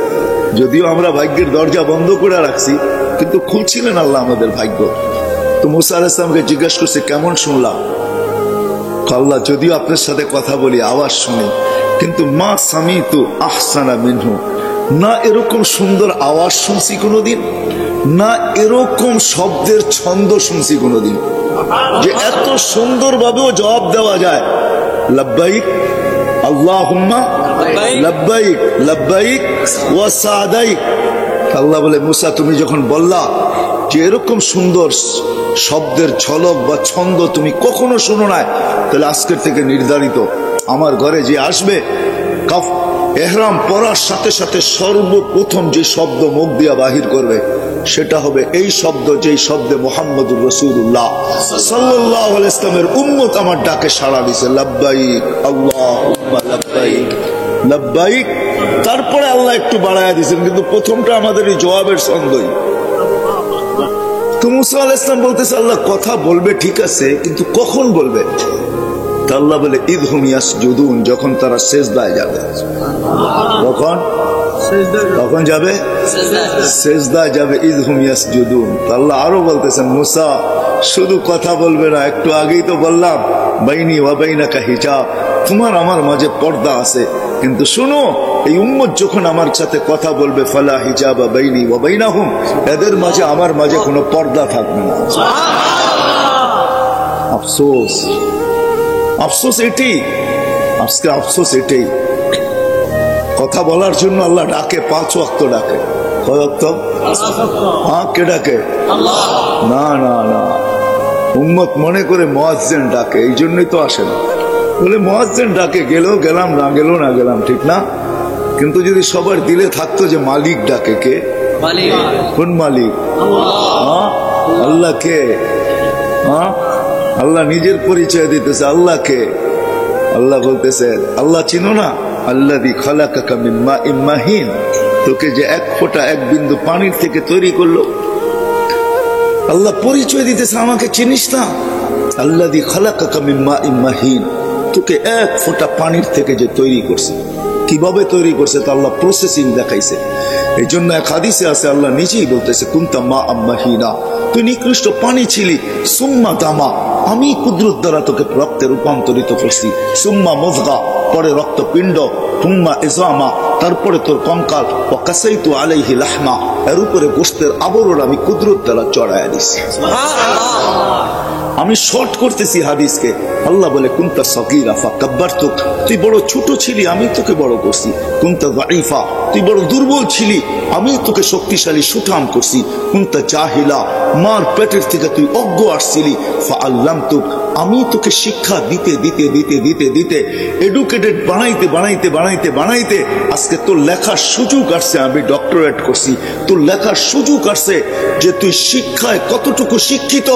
Speaker 1: যদিও আমরা ভাগ্যের দরজা বন্ধ করে রাখছি, কিন্তু খুলছিলেন আল্লাহ আমাদের ভাগ্য। তো মুসা আলাইহিস সালামকে জিজ্ঞাসা করছে কেমন শুনলাম? আল্লাহ যদিও আপনার সাথে কথা বলি, আওয়াজ শুনি, কিন্তু মা সামিতু আহসানা মিনহু, না এরকম সুন্দর আওয়াজ শুনছি কোনোদিন, না এরকম শব্দের ছন্দ শুনছি কোনোদিন, যে এত সুন্দর ভাবেও জবাব দেওয়া যায়। লব্বাইক আল্লাহুম্মা লব্বাইক, লব্বাইক ওয়া সাদাইক। আল্লাহ বলে মুসা তুমি যখন বললা যে এরকম সুন্দর শব্দের ঝলক বা ছন্দ তুমি কখনো শুনো না, তাহলে আজকের থেকে নির্ধারিত আমার ঘরে যে আসবে, এহরাম পরার সাথে সাথে সর্বপ্রথম যে শব্দ মুখ দিয়া বাহির করবে সেটা হবে এই শব্দ, যেই শব্দে মুহাম্মদুর রাসূলুল্লাহ সাল্লাল্লাহু আলাইহি ওয়াসাল্লামের উম্মত আমার ডাকে সাড়া দিছে, লব্বাইক আল্লাহুম্মা লব্বাইক, লব্বাইক। তারপরে আল্লাহ একটু বাড়ায়া দিয়েছেন, কিন্তু প্রথমটা আমাদের এই জবাবের ছন্দই। তো মুসা আলাইহিস সালাম বলতেছে আল্লাহ কথা বলবে ঠিক আছে, কিন্তু কখন বলবে? আল্লাহ বলে ইদহুম ইয়াসজুদুন, যখন তারা সেজদায় যাবে। কখন? কখন যাবে? সেজদায় যাবে, ইদহুম ইয়াসজুদুন। আল্লাহ আরো বলতেছেন মুসা শুধু কথা বলবে না, একটু আগেই তো বললাম বাইনি ওয়া বাইনাকা হিজাব, তোমার আমার মাঝে পর্দা আছে, কিন্তু শুনো এই উম্মত যখন আমার সাথে কথা বলবে, ফালা হিজাবা বাইনি ওয়া বাইনাহুম, এদের মাঝে আমার মাঝে কোনো পর্দা থাকবে না। আফসোস, আফসোস এটাই, আজকে আফসোস এটাই। কথা বলার জন্য আল্লাহ ডাকে, 5 ওয়াক্ত ডাকে। কয় ওয়াক্ত? হ্যাঁ, কে ডাকে? না না না, উম্মত মনে করে মুয়াজ্জিন ডাকে, এই জন্যই তো আসে না। বলে মুয়াজ্জিন ডাকে, গেলেও গেলাম, না গেলেও না গেলাম, ঠিক না? কিন্তু যদি সবার দিলে থাকতো যে মালিক ডাকে, কে? কোন মালিক? আল্লাহ। কে? আল্লাহ নিজের পরিচয় দিতেছে, আল্লাহ কে? আল্লাহ বলতেছে, আল্লাহ চিনো না? আল্লাযী খালাকাকা মিন মাইন মাহিন, তোকে যে এক ফোঁটা এক বিন্দু পানির থেকে তৈরি করলো। আল্লাহ পরিচয় দিতেছে, আমাকে চিনিস না? আল্লাযী খালাকাকা মিন মাইন মাহিন, তোকে এক ফোঁটা পানির থেকে যে তৈরি করছে। কিভাবে তৈরি করছে তা আল্লাহ প্রসেসিং দেখাইছে। এই জন্য এক হাদিসে আছে, আল্লাহ নিজেই বলতেছে কুনতা মা আম্মাহিনা, তুই নিকৃষ্ট পানি ছিলি, সুম্মা দামা, আমি কুদরত দ্বারা তোকে রক্তে রূপান্তরিত করছি, সুম্মা মুযগা, পরে রক্তপিণ্ড, তুম্মা ইজামা, তারপরে তোর কঙ্কাল, ওয়া কাসাইতু আলাইহি লাহমা, এর উপরে গোশতের আবরণ আমি কুদরত দ্বারা চড়াইয়া দিছি। আমি শর্ট করতেছি হাদিসকে। আল্লাহ বলে কুনতা সগীরা ফাকাব্বারতুক, তুই বড় ছোট ছিলি, আমি তোকে বড় করছি। কুনতা যায়ীফা, তুই বড় দুর্বল ছিলি, আমি তোকে শক্তিশালী সুঠাম করছি। কুনতা জাহিলা, মার পেটের থেকে তুই অজ্ঞ আসছিলি, ফাআল্লামতুক, আমি তোকে শিক্ষা দিতে দিতে দিতে দিতে দিতে এডুকেটেড বানাইতে বানাইতে বানাইতে বানাইতে আজকে তোর লেখার সুযোগ আসছে, আমি ডক্টরেট করছি। তোর লেখার সুযোগ আসছে যে তুই শিক্ষায় কতটুকু শিক্ষিত,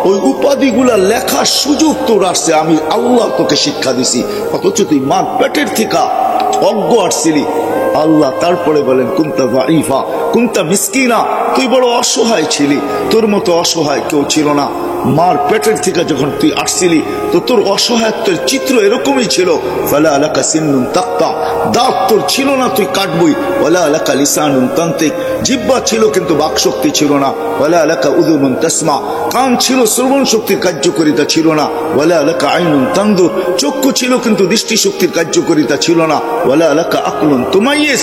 Speaker 1: ওই উপাধিগুলা লেখার সুযোগ তোর আসছে, আমি আল্লাহ তোকে শিক্ষা দিছি। অথচ তুই মার পেটের থেকে অজ্ঞ আসছিলি। আল্লাহ তারপরে বলেন কুনতা যায়ীফা কুনতা মিসকিনা, তুই বড় অসহায় ছিলি, তোর মতো অসহায় কেউ ছিল না। মার পেটের থেকে যখন তুই আসছিলি তো তোর অসহায়ত্বের চিত্র এরকমই ছিল। ফালা আলাকা সিন্নুন তাক্তা, দাঁত তোর ছিল না, তুই কাটবই। ওয়ালা আলাকা লিসানুন তান্তিক, জিহ্বা ছিল কিন্তু বাকশক্তি ছিল না। ওয়ালা আলাকা উযুনুন তাসমা, কান ছিল, শ্রবণ শক্তির কার্যকারিতা ছিল না। ওয়ালা আলাকা আইনুন তানদুর, চক্ষু ছিল কিন্তু দৃষ্টি শক্তির কার্যকারিতা ছিল না। ওয়ালা আলাকা আকলুন তুমাইয়িজ,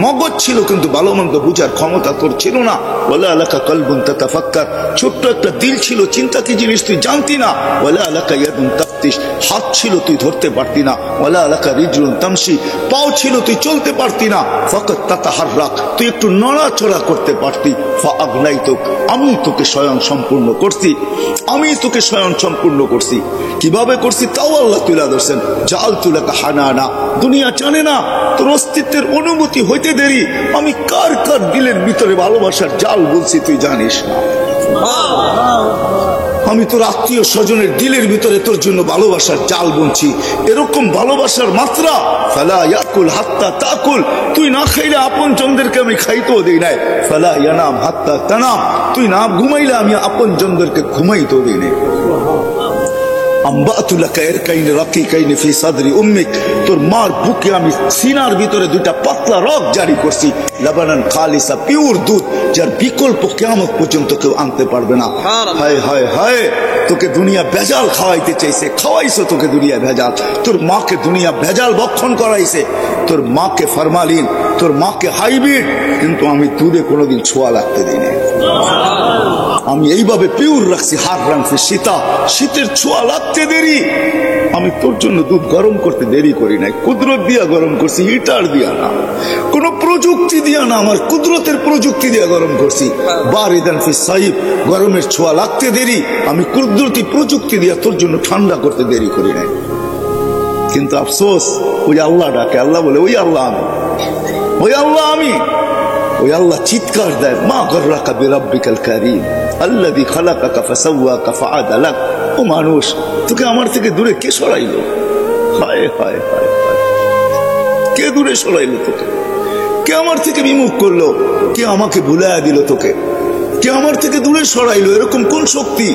Speaker 1: মগজ ছিল কিন্তু ভালো মন্দ বুঝার ক্ষমতা তোর ছিল না। ওয়ালা আলাকা কলবুন তাতাফাক্কার, ছোট্ট একটা দিল ছিল, চিন্তা কি জিনিস তুই জানতি না। ওয়ালা আলাকা ইয়াদুন তাফতিশ, হাত ছিল তুই ধরতে পারতি না। ওয়ালা আলাকা রিজলুন তামশি, পাও ছিল তুই চলতে পারতি না। ফাকাত তাতাহাররাক, তুই একটু নড়াচড়া করতে পারতি। ফাআগনাইতুক, আমি তোকে স্বয়ং সম্পূর্ণ করছি, আমি তোকে স্বয়ং সম্পূর্ণ করছি। কিভাবে করছি তাও আল্লাহ তুলে ধরছেন। জাআলতু লাকা হানানা, দুনিয়া জানে না তোর অস্তিত্বের অনুমতি হইতে দেরি আমি কার কার দিলের ভিতরে ভালোবাসার জাল বলছি তুই জানিস না। আমি তোর আত্মীয় স্বজনের দিলের ভিতরে তোর জন্য ভালোবাসার জাল বুনছি। এরকম ভালোবাসার মাত্রা, ফালা ইয়াকুল হাত্তা তাকুল, তুই না খাইলে আপন জনদেরকে আমি খাইতেও দেই নাই। ফালা ইয়ানাম হাত্তা তানাম, তুই না ঘুমাইলে আমি আপন জনদেরকে ঘুমাইতেও দেই নাই। তোর মার বুকে আমি সিনার ভিতরে দুইটা পাতলা রগ জারি করছি, লাবানান খালিসা, পিওর দুধ, যার বিকল্প কিয়ামত পর্যন্ত কেউ আনতে পারবে না। হায় হায় হায়, তোকে দুনিয়া ভেজাল খাওয়াইতে চাইছে, খাওয়াইছো তোকে দুনিয়া ভেজাল। তোর মাকে দুনিয়া ভেজাল ভক্ষণ করাইছে, তোর মাকে ফরমালিন, তোর মাকে হাইব্রিড, কিন্তু আমি দুধে কোনোদিন ছোঁয়া লাগতে দিই না। আমি এইভাবে পিওর রাখছি, হার রাখছি শীতা, শীতের ছোঁয়া লাগতে দেরি, আমি তোর জন্য দুধ গরম করতে দেরি করি নাই। কুদরত দিয়া গরম করছি, হিটার দিয়া না, কোন প্রযুক্তি দিয়া না, আমার কুদরতের প্রযুক্তি দিয়া গরম করছি। বারিদান ফি সাইব, গরমের ছোঁয়া লাগতে দেরি, আমি কুদরতি প্রযুক্তি দিয়া তোর জন্য ঠান্ডা করতে দেরি করি নাই। কিন্তু আফসোস, ওই আল্লাহ ডাকে, আল্লাহ বলে ওই আল্লাহ আমি, ওই আল্লাহ আমি। ওই আল্লাহ চিৎকার দেয়, মা গররাকা বিরাব্বিকাল কারীম আল্লাযী খালাকাকা ফাসাওয়াকা ফাআদালাক। ও মানুষ, তোকে আমার থেকে দূরে কে সরাইলো? হায় হায় হায় হায়, কে দূরে সরাইলো তোকে? কে আমার থেকে বিমুখ করলো? কে আমাকে ভুলাইয়া দিল তোকে? কে আমার থেকে দূরে সরাইলো? এরকম কোন শক্তি?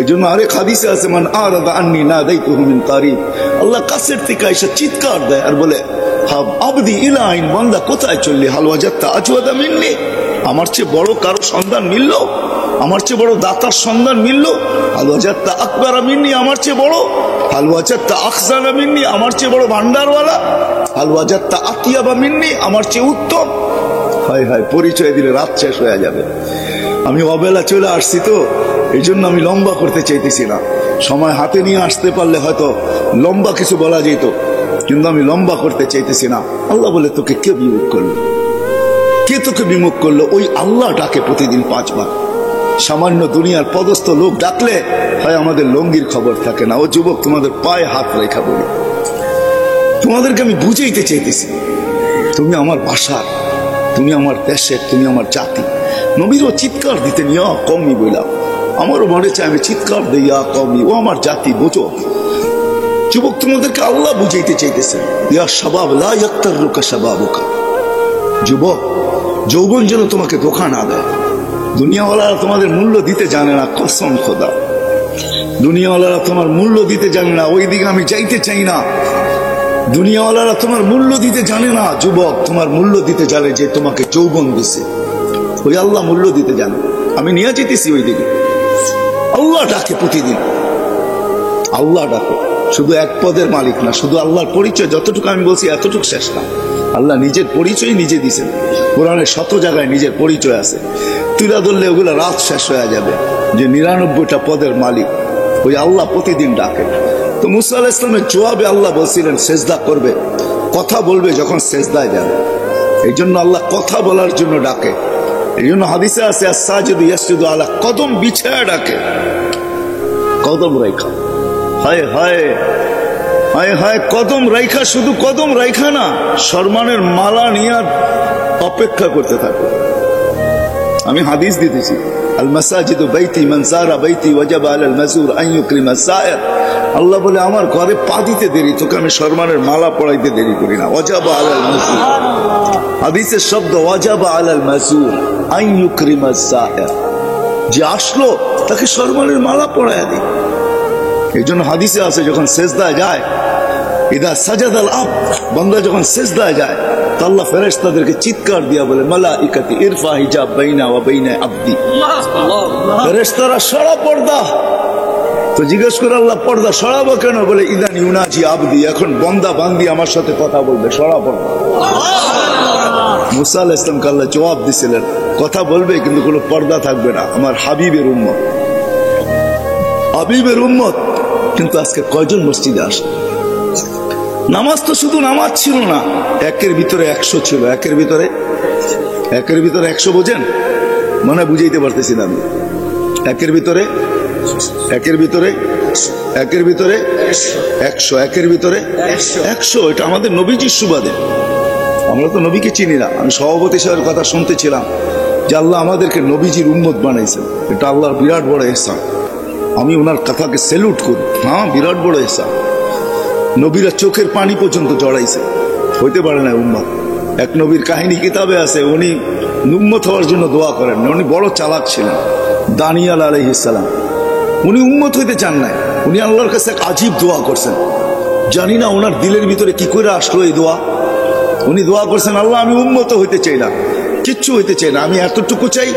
Speaker 1: এই জন্য আরেক হাদিসে আছে, মান আরাদা আন্নী নাদাইতুহু মিন কারীব, আল্লাহ কাছের থেকে এসে চিৎকার দেয় আর বলে, আবদি ইলাইন, বান্দা কোথায় চললি? হাল ওয়াজাদতা আজওয়াদা মিন্নি, আমার চেয়ে বড় কারো সন্ধান মিলল? আমার চেয়ে বড় দাতার সন্ধান মিলল? হাল ওয়াজাদতা আকবারা মিন্নি, আমার চেয়ে বড়? হাল ওয়াজাদতা আখজানা মিন্নি, আমার চেয়ে বড় ভান্ডারওয়ালা? হাল ওয়াজাদতা আতিয়াবা মিন্নি, আমার চেয়ে উত্তম? হায় হায়, পরিচয় দিলে রাত শেষ হয়ে যাবে। আমি অবেলা চলে আসছি তো, এই জন্য আমি লম্বা করতে চাইতেছি না। সময় হাতে নিয়ে আসতে পারলে হয়তো লম্বা কিছু বলা যেত, কিন্তু আমি লম্বা করতে চাইতেছি না। আল্লাহ বলে, তোকে কে বিমুখ করলো? কে তোকে বিমুখ করলো? ওই আল্লাহ ডাকে প্রতিদিন 5 বার। সামান্য দুনিয়ার পদস্থ লোক ডাকলে হয় আমাদের লঙ্গির খবর থাকে না। ও যুবক, তোমাদের পায়ে হাত রেখা বলি, তোমাদেরকে আমি বুঝাইতে চাইতেছি, তুমি আমার ভাষার, তুমি আমার দেশের, তুমি আমার জাতি। নবীরও চিৎকার দিতেন, ইয়া কওমি বইলা, আমারও মনে চায় আমি চিৎকার দিই, ইয়া কওমি, ও আমার জাতি, বোঝো। যুবক, তোমাদেরকে আল্লাহ বুঝাইতে চাইতেছেন, ইয়া শাবাব লা ইয়াক্তারুকা শাবাবুকা, যুবক, যৌবন যেন তোমাকে ধোঁকা না দেয়। দুনিয়াওয়ালারা তোমাদের মূল্য দিতে জানে না, কসম খোদা, দুনিয়াওয়ালারা তোমার মূল্য দিতে জানে না। ওই দিকে আমি যাইতে চাই না। দুনিয়াওয়ালারা তোমার মূল্য দিতে জানে না। যুবক, তোমার মূল্য দিতে জানে যে তোমাকে যৌবন দিছে। ওই আল্লাহ মূল্য দিতে জানে। আমি নিয়ে যেতেছি ওই দিকে। আল্লাহ ডাকে প্রতিদিন, আল্লাহ ডাকে। শুধু এক পদের মালিক না, শুধু আল্লাহর পরিচয় যতটুকু আমি বলছি এতটুকু শেষ না। আল্লাহ নিজের পরিচয় নিজে দিছেন। কোরআনের 100 জায়গায় নিজের পরিচয় আছে। তুলা ধরলে ওগুলো রাত শেষ হয়ে যাবে, যে 99টা পদের মালিক ওই আল্লাহ প্রতিদিন ডাকে। তো মুসা আলাইহিস সালামের জবাবে আল্লাহ বলছিলেন সেজদা করবে, কথা বলবে যখন সেজদায় যাবে। এই জন্য আল্লাহ কথা বলার জন্য ডাকে। এই জন্য হাদিসে আছে, আস-সাজিদু ইয়াসজুদু আলা কদম, বিছায়া ডাকে, কদম রাইখা। হায় হায় হায় হায়, কদম রাইখা, শুধু কদম রাইখা না, সম্মানের মালা নিয়ে অপেক্ষা করতে থাকো। আমি হাদিস দিতেছি, আল মাসাজিদু বাইতি, মান যারা বাইতি ওয়াজাবা আলাল মাযুর আন ইউকরিমা সায়ের। আল্লাহ বলে, আমার ঘরে পা দিতে দেরি, তোকে আমি সম্মানের মালা পরাইতে দেরি করি না। ওয়াজাবা আলাল মাযুর, হাদিসের শব্দ ওয়াজাবা আলাল মাযুর আন ইউকরিমা সায়ের, যে আসলো তাকে সম্মানের মালা পরাইয়া দিই। এই জন্য হাদিসে আছে, যখন সেজদায় যায়, ইদা সাজাদাল আব, বান্দা যখন সেজদায় যায়, তো আল্লাহ ফেরেশতাদেরকে চিৎকার দিয়া বলে, মালাইকাতি ইরফা হিজাব বাইনা ওয়া বাইনা আবদি। ফেরেশতারা সরা পর্দা। তো জিজ্ঞেস করে আল্লাহ, পর্দা সরাবো কেন? বলে, ইদান ইউনাজি আবদি, এখন বন্দা বান্দি আমার সাথে কথা বলবে, সরা পর্দা। মুসা আলাইহিস সালামকে আল্লাহ জবাব দিছিলেন, কথা বলবে কিন্তু কোনো পর্দা থাকবে না, আমার হাবিবের উম্মত, হাবিবের উম্মত। কিন্তু আজকে কয়জন মসজিদে আসে? নামাজ তো শুধু নামাজ ছিল না, একের ভিতরে 100 ছিল। একের ভিতরে 100 বোঝেন? মানে বুঝাইতে পারতেছি না আমি। একের ভিতরে 100। এটা আমাদের নবীজির সুবাদে। আমরা তো নবীকে চিনি না। আমি সভাপতি সাহেবের কথা শুনতেছিলাম যে আল্লাহ আমাদেরকে নবীজির উম্মত বানাইছেন, এটা আল্লাহর বিরাট বড় ইহসান। আমি ওনার কথাকে স্যালুট করি। হ্যাঁ, বিরাট বড় ইহসান। নবীরা চোখের পানি পর্যন্ত জড়াইছে, হইতে পারে না উম্মত। এক নবীর কাহিনী কিতাবে আছে, উনি উম্মত হওয়ার জন্য দোয়া করেন না, উনি বড় চালাক ছিলেন, দানিয়াল আলাইহিস সালাম। উনি উম্মত হইতে চান নাই, উনি আল্লাহর কাছে এক আজীব দোয়া করছেন। জানি না ওনার দিলের ভিতরে কি করে আসলো এই দোয়া। উনি দোয়া করছেন, আল্লাহ আমি উম্মত হইতে চাই না, কিচ্ছু হইতে চাই না, আমি এতটুকু চাই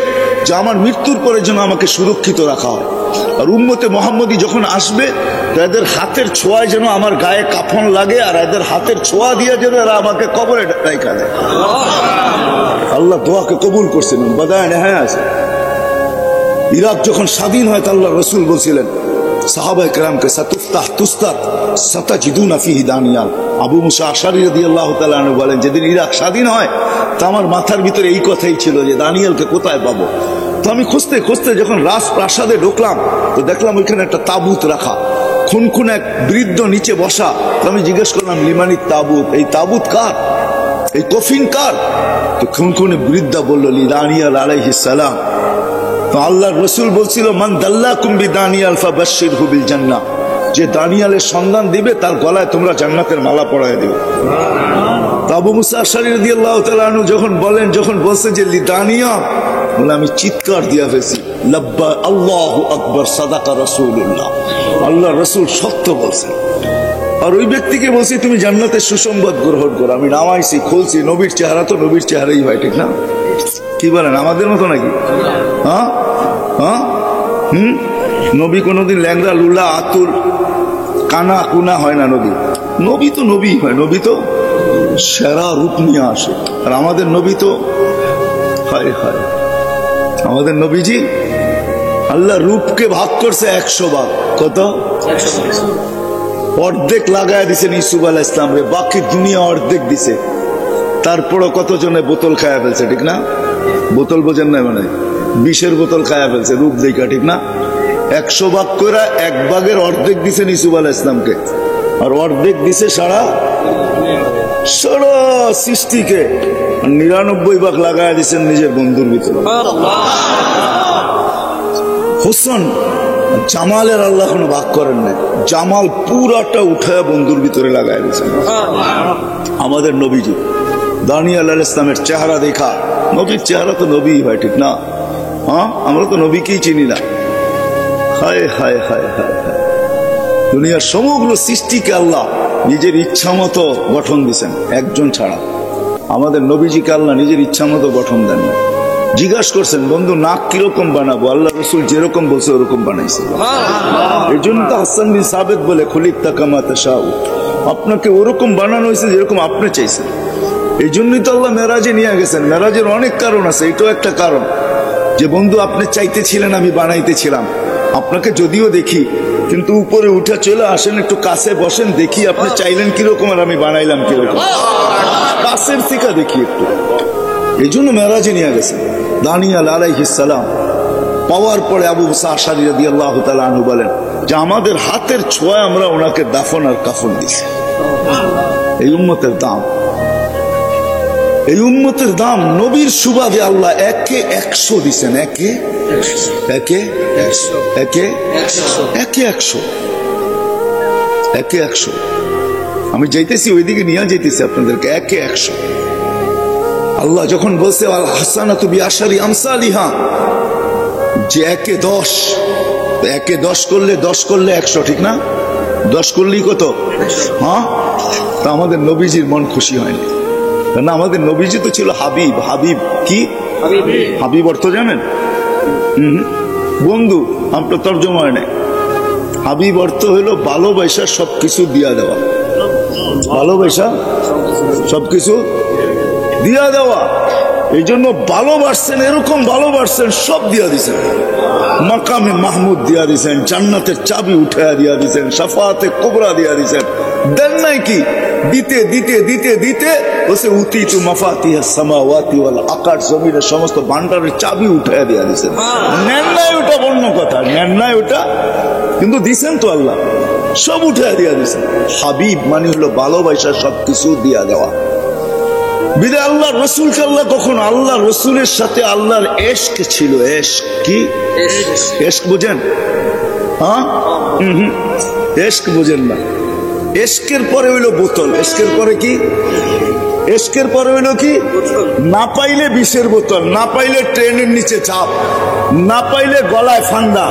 Speaker 1: যে আমার মৃত্যুর পরে যেন আমাকে সুরক্ষিত রাখা হয়। আর উম্মতে মোহাম্মদী যখন আসবে এদের হাতের ছোঁয়ায় যেন আমার গায়ে কাফন লাগে, আর এদের হাতের ছোঁয়া দিয়ে যেন এরা আমাকে কবরে রাখা দেয়। আল্লাহ দোয়াকে কবুল করছেন। বাদায় হ্যাঁ আছে। ইরাক যখন স্বাধীন হয় তা আল্লাহ রসুল বলছিলেন সাহাবায়ে কেরামকে, সাতুফতাহ তুস্তাত সাতাজিদুনা ফিহি দানিয়াল। আবু মুসা আশআরী রাদিয়াল্লাহু তাআলা আনহু বলেন, যেদিন ইরাক স্বাধীন হয় তা আমার মাথার ভিতরে এই কথাই ছিল যে দানিয়ালকে কোথায় পাবো। তো আমি খুঁজতে খুঁজতে যখন রাজপ্রাসাদে ঢুকলাম তো দেখলাম ওইখানে একটা তাবুত রাখা, খুনখুন এক বৃদ্ধ নিচে বসা। তো আমি জিজ্ঞেস করলাম, লিমানিত তাবুত, এই তাবুত কার, এই কফিন কার? তো খুনখুনে বৃদ্ধা বলল, লি দানিয়াল আলাইহিস সালাম। তো আল্লাহর রাসূল বলছিল, মান দাল্লাকুম বিদানিয়াল ফাবাশশিরহু বিল জান্নাহ, যে দানিয়ালের সন্ধান দিবে তার গলায় তোমরা জান্নাতের মালা পরায় দিও। তো আবু মুসা আশআরী রাদিয়াল্লাহু তাআলা আনহু যখন বলছেন যে লি দানিয়াল, বলে আমি চিৎকার দিয়া ফেলছি, লাব্বা আল্লাহু আকবার, সাদাকা রাসূলুল্লাহ, আল্লাহর রাসূল সত্য বলছেন। আর ওই ব্যক্তিকে বলছি তুমি জান্নাতের সুসংবাদ গ্রহণ করো। আমি নামাইছি, খুলছি, নবীর চেহারা তো নবীর চেহারাই হয়, ঠিক না? কি বলেন, আমাদের মতো নাকি? হ্যাঁ হ্যাঁ নবী কোনোদিন ল্যাংড়া লুলা আতুল কানা কুনা হয় না। নবী তো নবী হয়, নবী তো সেরা রূপ নিয়ে আসে। আর আমাদের নবী তো হায় হায়, আমাদের নবীজি আল্লাহ রূপকে ভাগ করছে 100 ভাগ। কত? অর্ধেক লাগায় দিছেন ইউসুফ আলাইহিস সালাম রে, বাকি দুনিয়া অর্ধেক দিছে। তারপরও কতজনে বোতল খায়া ফেলছে, ঠিক না? বোতল বোঝেন না, মানে 20-এর বোতল খায়া ফেলছে রূপ দেখা, ঠিক না? 100 ভাগ করে 1 ভাগের অর্ধেক দিছেন ইউসুফ আলাইহিস সালামকে, আর অর্ধেক দিছে সারা সৃষ্টিকে। 99 ভাগ লাগায় দিছেন নিজের বন্ধুর ভিতরে। হোসেন জামালের আল্লাহ কোনো ভাগ করেন নাই, জামাল পুরাটা উঠায় বন্ধুর ভিতরে লাগায় দিয়েছেন। আমাদের নবীজি দানিয়াল আলাইহিস সালামের চেহারা দেখা, নবীর চেহারা তো নবী হয়, ঠিক না? হ্যাঁ, আমরা তো নবীকেই চিনি না। হায় হায় হায় হায় হায়, দুনিয়ার সমগ্র সৃষ্টিকে আল্লাহ নিজের ইচ্ছা মতো গঠন দিয়েছেন, একজন ছাড়া। আমাদের নবীজিকে আল্লাহ নিজের ইচ্ছা মতো গঠন দেন না। জিজ্ঞাসা করছেন, বন্ধু নাক কিরকম বানাবো? আল্লাহ রসুল যেরকম বলছে ওরকম বানাইছে। এই জন্য তো হাসান বিন সাবিত বলে, খুলিকতা কামা তাশাউ, আপনাকে ওরকম বানানো হয়েছে যেরকম আপনি চাইছেন। এই জন্যই তো আল্লাহ মেরাজে নিয়ে গেছেন। মেরাজের অনেক কারণ আছে, এটাও একটা কারণ যে বন্ধু আপনি চাইতেছিলেন, আমি বানাইতেছিলাম। আপনাকে যদিও দেখি, কিন্তু উপরে উঠে চলে আসেন, একটু কাছে বসেন, দেখি আপনি চাইলেন কিরকম আর আমি বানাইলাম কিরকম, কাছের থেকে দেখি একটু। এই জন্য মেরাজে নিয়ে গেছেন। দানিয়াল আলাইহিস সালাম পাওয়ার পরে আবু মুসা আশআরী রাদিয়াল্লাহু তাআলা আনহু বলেন যে আমাদের হাতের ছোঁয়ায় আমরা ওনাকে দাফন আর কাফন দিছি। এই উম্মতের দাম, এই উম্মতের দাম নবীর সুবাদে আল্লাহ একে 100 দিছেন। একে 100। আমি যাইতেছি ওইদিকে নিয়ে যাইতেছি আপনাদেরকে। একে 100। আল্লাহ যখন বলছে আল হাসানাতু বিআশারি আমসালিহা, যে একে 10, একে 10 করলে 100, ঠিক না? 10 করলেই কত? হ্যাঁ, তা আমাদের নবীজির মন খুশি হয়নি। না, আমাদের নবীজি তো ছিল হাবিব। হাবিব কি? হাবিব অর্থ জানেন? বন্ধু, আপনার তর্জমা হয় নাই। হাবিব অর্থ হইল ভালোবাসা সবকিছু দিয়া দেওয়া, ভালোবাসা সবকিছু দিয়া দেওয়া। এই জন্য ভালোবাসছেন, এরকম ভালোবাসছেন সব দিয়া দিছেন, মাকামে মাহমুদ দিয়া দিছেন, জান্নাতের চাবি উঠাইয়া দিয়া দিছেন, শাফাতে কুবরা দিয়া দিছেন। দেন নাই কি? দিতে দিতে দিতে দিতে বসে উতিতু মাফাতিহাস সামাওয়াতি ওয়াল আকাশ, জমিনের সমস্ত ভান্ডারের চাবি উঠাইয়া দিয়া দিছেন। নেন নাই ওটা অন্য কথা, নেন নাই ওটা, কিন্তু দিছেন তো আল্লাহ, সব উঠাইয়া দিয়া দিছেন। হাবিব মানে হলো ভালোবাসা, সবকিছু দিয়া দেওয়া। বিদে আল্লাহ রসুলকে আল্লাহ কখন, আল্লাহ রসুলের সাথে আল্লাহর এশক ছিল। এশক কি? এশক বোঝেন? হ্যাঁ, এশক বোঝেন না। এশকের পরে হইলো বোতল। এশকের পরে কি? এশকের পরে হইলো কি? না পাইলে বিষের বোতল, না পাইলে ট্রেনের নিচে চাপ, না পাইলে গলায় ফান্দা,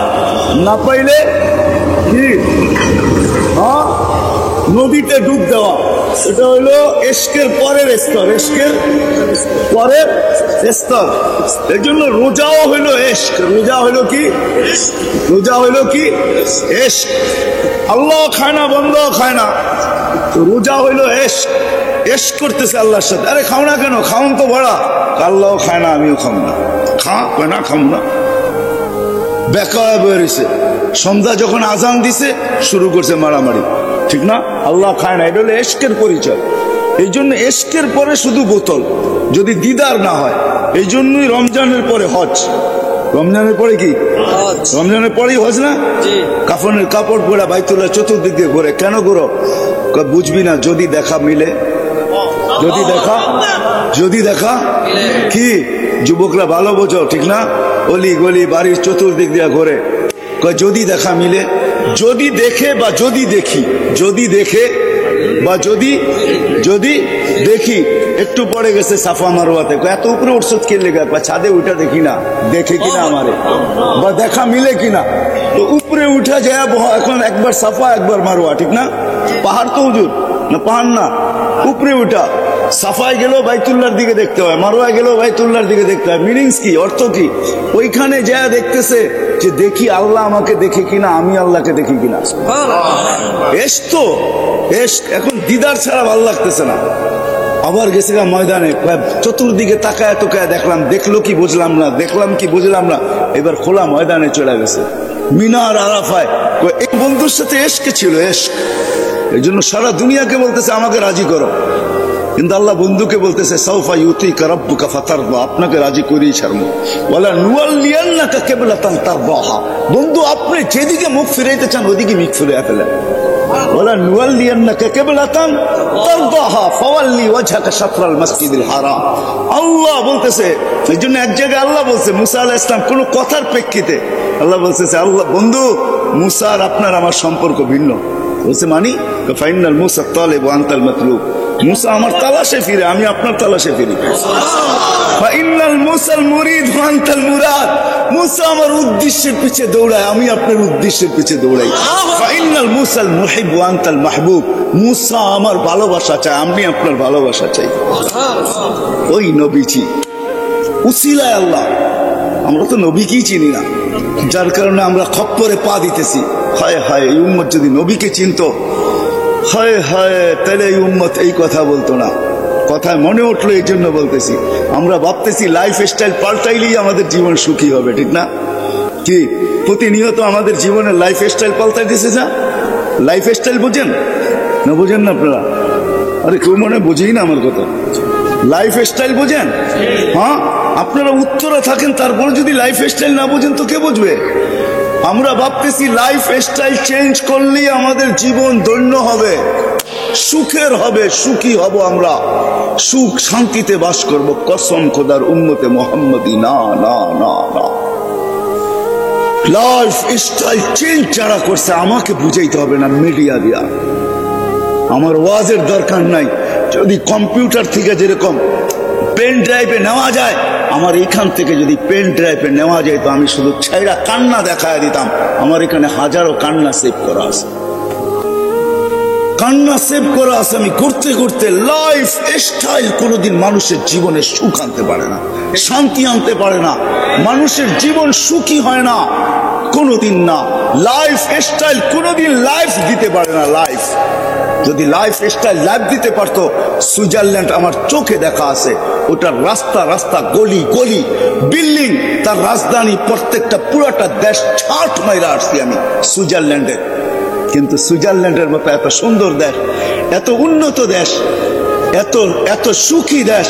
Speaker 1: না পাইলে কি নদীতে ডুব দেওয়া। এটা হইলো এশকের পরের স্তর, এশকের পরের স্তর। এর জন্য রোজাও হইলো এশক। রোজা হইলো কি? রোজা হইলো কি? এশক। আল্লাহ খায় না, বন্ধ খায় না, রোজা হইলো এশক। এশক করতেছে আল্লাহর সাথে। আরে খাও না কেন? খাওন তো ভরা। আল্লাহও খায় না, আমিও খাও না। খা না, খাও না। বেকা বেরিয়েছে। সন্ধ্যা যখন আজান দিছে শুরু করছে মারামারি, ঠিক না? আল্লাহ খায় না, এটা হলো এশকের পরিচয়। এই জন্য এশকের পরে শুধু বোতল, যদি দিদার না হয়। এই জন্যই রমজানের পরে হজ। রমজানের পরে কি? রমজানের পরেই হজ না? কাফনের কাপড় পরে বাইতুল্লাহ চতুর্দিক দিয়ে ঘুরে। কেন ঘুরো? বুঝবি না, যদি দেখা মিলে। যদি দেখা কি? যুবকরা ভালো বোঝো, ঠিক না? অলি গলি বাড়ির চতুর্দিক দিয়ে ঘুরে, যদি দেখা মিলে। যদি দেখে বা যদি দেখি, যদি দেখে বা যদি দেখি। একটু পরে গেছে সাফা মারওয়াতে, এত উপরে উঠছত কে লেগে? ছাদে উঠা দেখি না, দেখে কিনা আমারে, বা দেখা মিলে কিনা। তো উপরে উঠা যায়, এখন একবার সাফা একবার মারওয়া, ঠিক না? পাহাড় তো হুজুর না, পাহাড় না, উপরে উঠা। সাফায় গেলেও বাইতুল্লাহর দিকে দেখতে হয়, মারোয়া গেলেও বাইতুল্লাহর দিকে দেখতে হয়। মিনিংস কি? অর্থ কি? ওইখানে যা দেখতেছে যে দেখি আল্লাহ আমাকে দেখে কিনা, আমি আল্লাহকে দেখি কিনা। এস তো এস, এখন দিদার ছাড়া ভালো লাগতেছে না। আবার গেছে ময়দানে, চতুর্দিকে তাকায় তোকায় দেখলাম, দেখলো কি বুঝলাম না, দেখলাম কি বুঝলাম না। এবার খোলা ময়দানে চলে গেছে, মিনার আরাফায়। এই বন্ধুর সাথে এশকে ছিল, এশক। এই জন্য সারা দুনিয়াকে বলতেছে আমাকে রাজি করো, কিন্তু আল্লাহ বন্ধুকে বলতেছে সাউফা ইউতিকা রাব্বুকা ফাতারদা, আপনাকে রাজি করেই ছাড়বো। ওয়ালা নুওয়াল্লিয়ান্নাকা কিবলাতান তারদাহা, বন্ধু আপনি যেদিকে মুখ ফিরাইতে চান ওদিকে মুখ ফিরিয়ে ফেলেন। ওয়ালা নুওয়াল্লিয়ান্নাকা কিবলাতান তারদাহা ফাওয়াল্লি ওয়াজহাকা শাতরাল মাসজিদিল হারাম। আল্লাহ বলতেছে, এই জন্য এক জায়গায় আল্লাহ বলছে মুসা আলাইহিস সালাম কোন কথার প্রেক্ষিতে আল্লাহ বলতেছে, আল্লাহ বন্ধু মুসা আর আপনার আমার সম্পর্ক ভিন্ন। বলছে মানি? ফাইনাল মুসা তালিব ওয়া আনতাল মাতলুব, মুসা আমার তালাশে ফিরে, আমি আপনার তালাশে ফিরি। ফাইনাল মুসাল মুরিদ ওয়া আনতাল মুরাদ, মুসা আমার উদ্দেশ্যের পিছে দৌড়ায়, আমি আপনার উদ্দেশ্যের পিছে দৌড়াই। ফাইনাল মুসাল মুহিব ওয়া আনতাল মাহবুব, মুসা আমার ভালোবাসা চায়, আমি আপনার ভালোবাসা চাই। ওই নবীজি উসিলায় আল্লাহ, আমরা তো নবীকেই চিনি না, যার কারণে আমরা খপ্পরে পা দিতেছি। হায় হায়, এই উম্মত যদি নবীকে চিনতো, হায় হায়, তাহলে এই উম্মত এই কথা বলতো না। কথায় মনে উঠলো, এই জন্য বলতেছি। আমরা ভাবতেছি লাইফ স্টাইল পাল্টাইলেই আমাদের জীবন সুখী হবে, ঠিক না? কি প্রতিনিয়ত আমাদের জীবনের লাইফ স্টাইল পাল্টাইতেছে না? লাইফ স্টাইল বোঝেন না? বোঝেন না আপনারা? আরে কেউ মনে বুঝেই না আমার কথা। লাইফ স্টাইল বোঝেন? হ্যাঁ, আপনারা উত্তরা থাকেন, তারপরে যদি লাইফ স্টাইল না বোঝেন তো কে বুঝবে? আমরা ভাবতেছি লাইফ স্টাইল চেঞ্জ করলেই আমাদের জীবন ধন্য হবে, সুখের হবে, সুখী হব, আমরা সুখ শান্তিতে বাস করব। কসম খোদার উম্মতে মোহাম্মদী, না না না না। লাইফ স্টাইল চেঞ্জ যারা করছে আমাকে বুঝাইতে হবে না মিডিয়া দিয়া, আমার ওয়াজের দরকার নাই। যদি কম্পিউটার থেকে যেরকম পেন ড্রাইভে নেওয়া যায়, আমার এখান থেকে যদি পেন ড্রাইভে নেওয়া যায় তো আমি শুধু ছাইরা কান্না দেখায় দিতাম। আমার এখানে হাজারো কান্না সেভ করা আছে, কান্না সেভ করা আছে। আমি করতে করতে লাইফ স্টাইল কোনোদিন মানুষের জীবনে সুখ আনতে পারে না, শান্তি আনতে পারে না, মানুষের জীবন সুখী হয় না কোনোদিন না। লাইফ স্টাইল কোনোদিন লাইফ দিতে পারে না। লাইফ যদি লাইফ স্টাইল লাইফ দিতে পারতো, সুইজারল্যান্ড আমার চোখে দেখা আছে, ওটার রাস্তা রাস্তা, গলি গলি, বিল্ডিং, তার রাজধানী, প্রত্যেকটা পুরাটা দেশ ছাট মাইরা আসছি আমি সুইজারল্যান্ডে। কিন্তু সুইজারল্যান্ডের মতো এত সুন্দর দেশ, এত উন্নত দেশ, এত এত সুখী দেশ,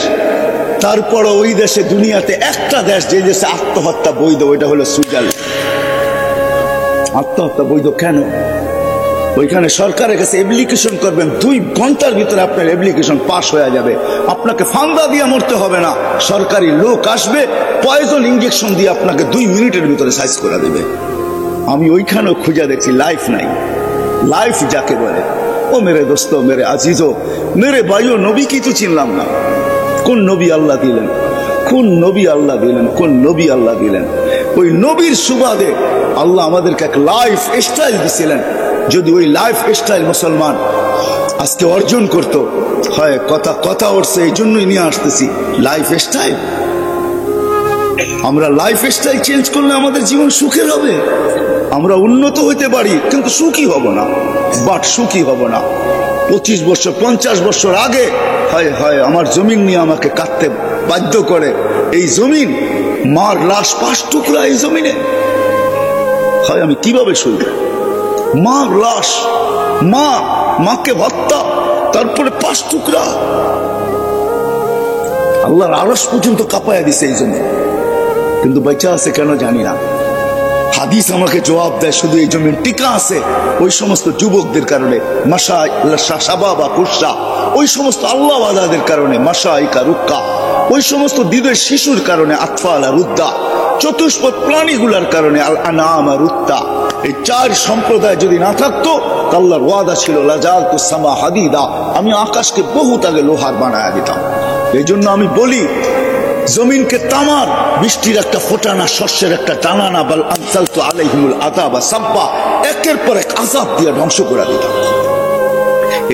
Speaker 1: তারপরও ওই দেশে দুনিয়াতে একটা দেশ যে দেশে আত্মহত্যা বৈধ, ওইটা হলো সুইজারল্যান্ড। আত্মহত্যা বৈধ কেন? ওইখানে সরকারের কাছে অ্যাপ্লিকেশন করবেন, 2 ঘন্টার ভিতরে আপনার অ্যাপ্লিকেশন পাস হয়ে যাবে। আপনাকে ফান্দা দিয়ে মরতে হবে না, সরকারি লোক আসবে, পয়জন ইঞ্জেকশন দিয়ে আপনাকে 2 মিনিটের ভিতরে সাইজ করে দেবে। আমি ওইখানেও খুঁজে দেখছি লাইফ নাই। লাইফ যাকে বলে, ও মেরে দোস্ত, মেরে আজিজো, মেরে ভাইও, নবী কি তো চিনলাম না। কোন নবী আল্লাহ দিলেন, কোন নবী আল্লাহ দিলেন, কোন নবী আল্লাহ দিলেন। ওই নবীর সুবাদে আল্লাহ আমাদেরকে এক লাইফ স্টাইল দিছিলেন। যদি ওই লাইফ স্টাইল মুসলমান আজকে অর্জন করত, হয় কথা কথা উঠছে, এই জন্যই নিয়ে আসতেছি লাইফ স্টাইল। আমরা লাইফ স্টাইল চেঞ্জ করলে আমাদের জীবন সুখের হবে। আমরা উন্নত হইতে পারি কিন্তু সুখী হব না, বাট সুখী হব না। 25 বছর 50 বছর আগে হয় হয় আমার জমিন নিয়ে আমাকে কাটতে বাধ্য করে। এই জমিন, মার লাশ 5 টুকরা এই জমিনে, হয় আমি কিভাবে শুনব? মার লাশ, মাকে হত্যা, তারপরে 5 টুকরা। আল্লাহর আরশ পর্যন্ত কাঁপায়া দিছে এই জন্য, কিন্তু বেঁচে আছে কেন জানি না। হাদিস আমাকে জবাব দেয়, শুধু এই জমিন টিকা আছে ওই সমস্ত যুবকদের কারণে, শাবাবা কুরসা, ওই সমস্ত আল্লাহওয়ালাদের কারণে, মাশাইকা রুক্কা, ওই সমস্ত দিদের শিশুর কারণে, আতফালা রুদ্দা, চতুষ্পদ প্রাণীগুলার কারণে, আল আনামা রুত্তা। এই 4 সম্প্রদায় যদি না থাকতো, আল্লাহর ওয়াদা ছিল লাজালতু সামা হাদিদা, আমি আকাশকে বহুত আগে লোহার বানায়া দিতাম। এই জন্য আমি বলি, জমিনকে তামার, বৃষ্টির একটা ফোঁটা না, শস্যের একটা টানা না, বল আনসালতু আলাইহিমুল আযাবা সাব্বা, একের পর এক আযাব দিয়ে ধ্বংস করে দিতাম।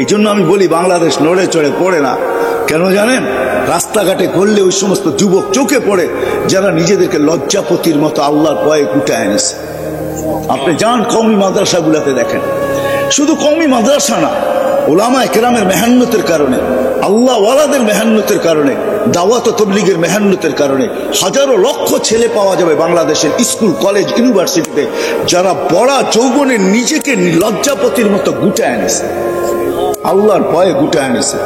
Speaker 1: এই জন্য আমি বলি, বাংলাদেশ নড়ে চড়ে পড়ে না। কেন জানেন? রাস্তাঘাটে ঘুরলে ওই সমস্ত যুবক চোখে পড়ে যারা নিজেদেরকে লজ্জাপতির মতো আল্লাহর ভয়ে গুটায় এনেছে। আপনি যান কওমি মাদ্রাসাগুলোতে দেখেন, শুধু কওমি মাদ্রাসা না, উলামায়ে কেরামের মেহনতের কারণে, আল্লাহ ওয়ালাদের মেহনতের কারণে, দাওয়াত ও তাবলীগের মেহনতের কারণে হাজারো লক্ষ ছেলে পাওয়া যাবে বাংলাদেশের স্কুল, কলেজ, ইউনিভার্সিটিতে, যারা বড়া যৌবনে নিজেকে লজ্জাপতির মতো গুটায় এনেছে, আল্লাহর ভয়ে গুটায় এনেছে।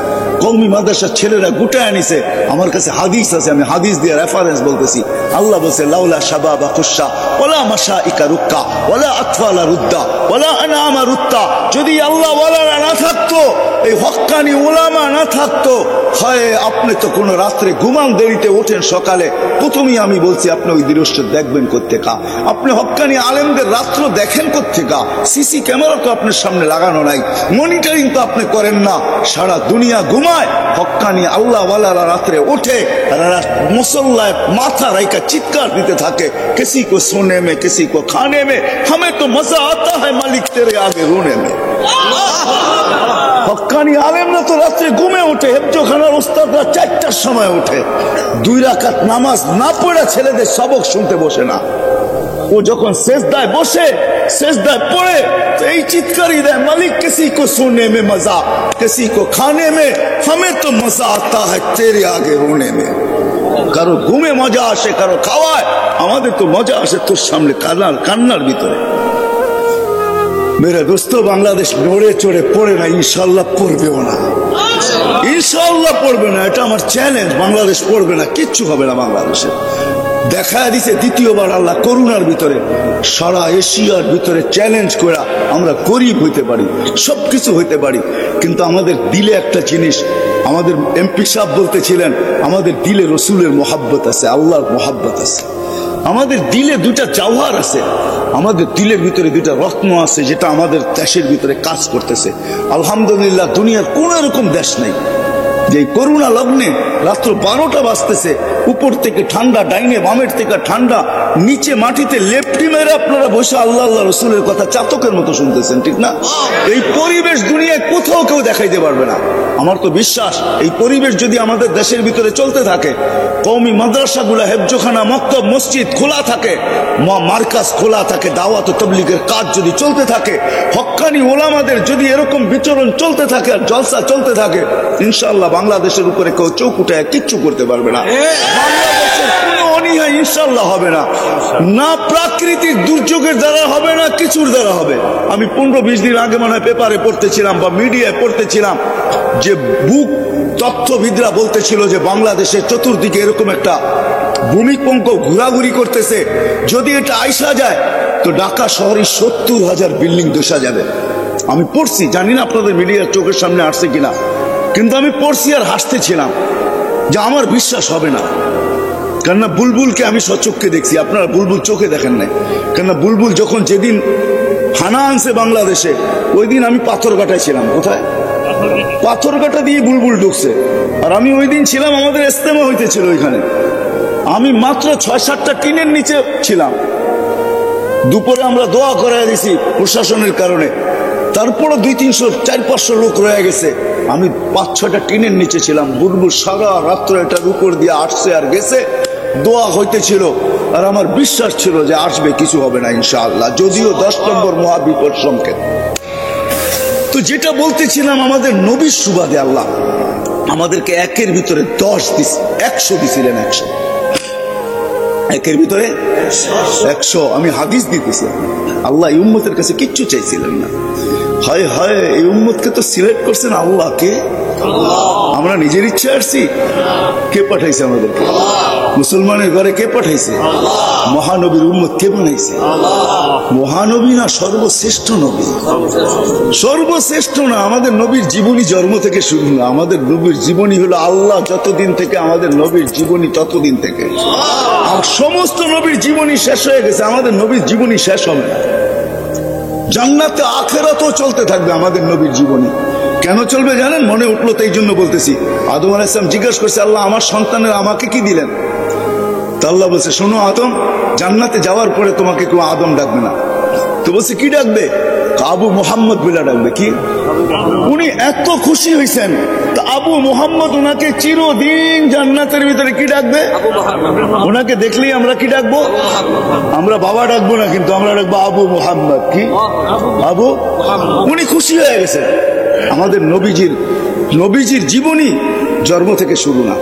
Speaker 1: কওমি মাদ্রাসার ছেলেরা গুটায় এনেছে। আমার কাছে হাদিস আছে, আমি হাদিস দিয়ে রেফারেন্স বলতেছি। আল্লাহ বলছে, লাউলা শাবাবা কুশা ওয়ালা মাশাইকা রুক্কা ওয়ালা আতফালা রুদ্দা ওয়ালা আনামা রুত্তা, যদি আল্লাহ ওয়ালারা না থাকতো, এই হক্কানি উলামা না থাকতো, হয় আপনি তো কোনো রাত্রে ঘুমান, দেরিতে ওঠেন, সকালে প্রথমেই আমি বলছি আপনি ওই দৃশ্য দেখবেন কোত্থেকা? আপনি হক্কানি আলেমদের রাত্র দেখেন কোত্থেকা? সিসি ক্যামেরা তো আপনার সামনে লাগানো নাই, মনিটরিং তো আপনি করেন না, সারা দুনিয়া ঘুমায়, হক্কানি আল্লাহ ওয়ালারা রাত্রে ওঠে, মুসল্লায় মাথা রাইকা চিৎকার দিতে থাকে, কিসি কো সোনে মে কিসি কো খানে মে, हमें तो मजा आता है मालिक तेरे आगे रोने में। হক্কানি আলেমরা তো রাত্রে ঘুমে ওঠে, হেফজোখানার ওস্তাদরা 4টার সময় ওঠে, 2 রাকাত নামাজ না পড়ে ছেলেদের সবক শুনতে বসে না। ও যখন সেজদায় বসে, সেজদায় পড়ে এই চিৎকারই দেয়, মালিক কিসি কো সোনে মে মজা কিসি কো খানে মে, हमें तो मजा आता है तेरे आगे रोने में। কারো ঘুমে মজা আসে, কারো খাওয়ায়, আমাদের তো মজা আসে তোর সামনে কান্নার ভিতরে। মেরে দোস্ত, বাংলাদেশ নড়ে চড়ে পড়ে না, ইনশাল্লাহ পড়বেও না, ইনশাল্লাহ পড়বে না, এটা আমার চ্যালেঞ্জ। বাংলাদেশ পড়বে না, কিচ্ছু হবে না বাংলাদেশে। দেখা দিছে দ্বিতীয়বার আল্লাহ করোনার ভিতরে, সারা এশিয়ার ভিতরে চ্যালেঞ্জ করা আমরা গরিব হইতে পারি, সবকিছু হইতে পারি, কিন্তু আমাদের দিলে একটা জিনিস, আমাদের এমপি সাহেব বলতেছিলেন, আমাদের দিলে রসুলের মোহাব্বত আছে, আল্লাহর মোহাব্বত আছে। আমাদের দিলে 2টা জাওহার আছে, আমাদের দিলের ভিতরে 2টা রত্ন আছে, যেটা আমাদের দেশের ভিতরে কাজ করতেছে। আলহামদুলিল্লাহ, দুনিয়ার কোন এরকম দেশ নেই যে করোনা লগ্নে রাত্র 12টা বাজতেছে, উপর থেকে ঠান্ডা, ডাইনে বামের থেকে ঠান্ডা, নিচে মাটিতে লেপটি মেরে আপনারা বসে আল্লাহ আল্লাহ রসুলের কথা চাতকের মতো শুনতেছেন, ঠিক না? এই পরিবেশ দুনিয়ায় কোথাও কেউ দেখাইতে পারবে না। আমার তো বিশ্বাস এই পরিবেশ যদি আমাদের দেশের ভিতরে চলতে থাকে, কওমি মাদ্রাসাগুলা, হেফজোখানা, মক্তব, মসজিদ খোলা থাকে, মার্কাজ খোলা থাকে, দাওয়াত ও তাবলীগের কাজ যদি চলতে থাকে, হক্কানি ওলামাদের যদি এরকম বিচরণ চলতে থাকে আর জলসা চলতে থাকে, ইনশাআল্লাহ বাংলাদেশের উপরে কেউ চোখ উঠায় কিচ্ছু করতে পারবে না। বাংলাদেশের কোনো অনীহা ইনশাআল্লাহ হবে না, না প্রাকৃতিক দুর্যোগের দ্বারা হবে, না কিছুর দ্বারা হবে। আমি 15-20 দিন আগে মনে হয় পেপারে পড়তেছিলাম বা মিডিয়ায় পড়তেছিলাম যে বুক তথ্যবিদরা বলতেছিল যে বাংলাদেশের চতুর্দিকে এরকম একটা ভূমিকম্প ঘোরাঘুরি করতেছে, যদি এটা আইসা যায় তো ঢাকা শহরে 70,000 বিল্ডিং ধসা যাবে। আমি পড়ছি, জানি না আপনাদের মিডিয়ার চোখের সামনে আসছে কিনা, কিন্তু আমি পড়ছি আর হাসতেছিলাম যে আমার বিশ্বাস হবে না। কেননা বুলবুলকে আমি সচক্ষে দেখছি, আপনারা বুলবুল চোখে দেখেন নাই। কেননা বুলবুল যখন যেদিন হানা আনছে বাংলাদেশে, ওই দিন আমি পাথরঘাটায় ছিলাম। কোথায়? পাথরঘাটা দিয়ে বুলবুল ঢুকছে, আর আমি ওই দিন ছিলাম, আমাদের ইস্তেমা হইতেছিল ওইখানে। আমি মাত্র 6-7টা টিনের নিচে ছিলাম। দুপুরে আমরা দোয়া করাই দিছি প্রশাসনের কারণে, তারপরও 200-300-400-500 লোক রয়ে গেছে। আমি 5-6টা টিনের নিচে ছিলাম। বুলবুল সারা রাত্র এটার উপর দিয়ে আসছে আর গেছে, দোয়া হইতেছিল, আর আমার বিশ্বাস ছিল যে আসবে, কিছু হবে না ইনশাআল্লাহ, যদিও 10 নম্বর মহাবিপদ সংকেত। তো যেটা বলতেছিলাম, আমাদের নবীর সুবাদে আল্লাহ আমাদেরকে একের ভিতরে 10 দিস, 100 দিছিলেন। 100 একের ভিতরে 100। আমি হাদিস দিতেছি, আল্লাহ এই উম্মতের কাছে কিচ্ছু চাইছিলেন না। হায় হায়, এই উম্মতকে তো সিলেক্ট করছেন আল্লাহ। কে? আমরা নিজের ইচ্ছে আসছি? কে পাঠাইছে আমাদেরকে? মুসলমানের ঘরে কে পাঠাইছে? মহানবীর উম্মত কে বানাইছে? মহানবী না, সর্বশ্রেষ্ঠ নবী। সর্বশ্রেষ্ঠ না, আমাদের নবীর জীবনী জন্ম থেকে শুরু না, আমাদের নবীর জীবনী হলো আল্লাহ যতদিন থেকে আমাদের নবীর জীবনী ততদিন থেকে। আর সমস্ত নবীর জীবনী শেষ হয়ে গেছে, আমাদের নবীর জীবনী শেষ হবে না। জান্নাতে আখিরাতেও চলতে থাকবে আমাদের নবীর জীবনী। কেন চলবে জানেন? মনে উঠলো তাই জন্য বলতেছি। আদম আলাইহিস সালাম জিজ্ঞাসা করছে, আল্লাহ আমার সন্তানের আমাকে কি দিলেন? তা আল্লাহ বলছে, শোনো আদম, জান্নাতে যাওয়ার পরে তোমাকে কেউ আদম ডাকবে না। তো বলছে কি ডাকবে? আবু মোহাম্মদ বলে ডাকবে। কি? উনি এত খুশি হয়েছেন, তা আবু মোহাম্মদ ওনাকে চিরদিন জান্নাতের ভিতরে কি ডাকবে? ওনাকে দেখলেই আমরা কি ডাকবো? আমরা বাবা ডাকবো না, কিন্তু আমরা ডাকবো আবু মোহাম্মদ। কি? আবু। উনি খুশি হয়ে গেছেন। আমাদের নবীজির জীবনী জন্ম থেকে শুরু না,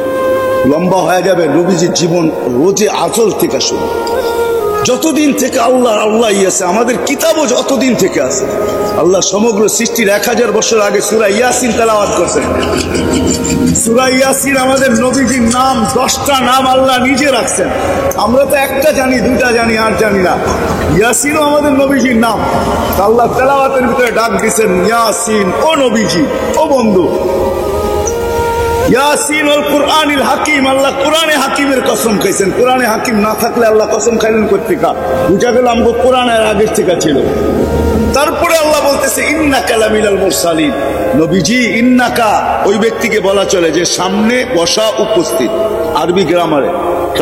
Speaker 1: লম্বা হয়ে যাবে। নবীজির জীবন রোজে আজল থেকে শুরু, যতদিন থেকে আল্লাহ আছে, আমাদের কিতাবও যতদিন থেকে আছে। আল্লাহ সমগ্র সৃষ্টির 1000 বছর আগে সূরা ইয়াসিন তেলাওয়াত করছেন। সূরা ইয়াসিন আমাদের নবীজির নাম, 10টা নাম আল্লাহ নিজে রাখছেন। আমরা তো একটা জানি, 2টা জানি, আর জানি না। ইয়াসিনও আমাদের নবীজির নাম। আল্লাহ তেলাওয়াতের ভিতরে ডাক দিচ্ছেন, ইয়াসিন, ও নবীজি, ও বন্ধু। ইয়াসিন আল কুরআনিল হাকিম, আল্লাহ কোরআনে হাকিমের কসম খাইছেন। কোরআনে হাকিম না থাকলে আল্লাহ কসম খাইলেন কোত্থেকে? বুঝা গেল আমগো কোরআনের আগের থেকে ছিল। তারপরে আল্লাহ বলতেছে, ইন্নাকা লামিনাল মুরসালিন। নবীজি, ইন্নাকা ওই ব্যক্তিকে বলা চলে যে সামনে বসা, উপস্থিত, আরবি গ্রামারে।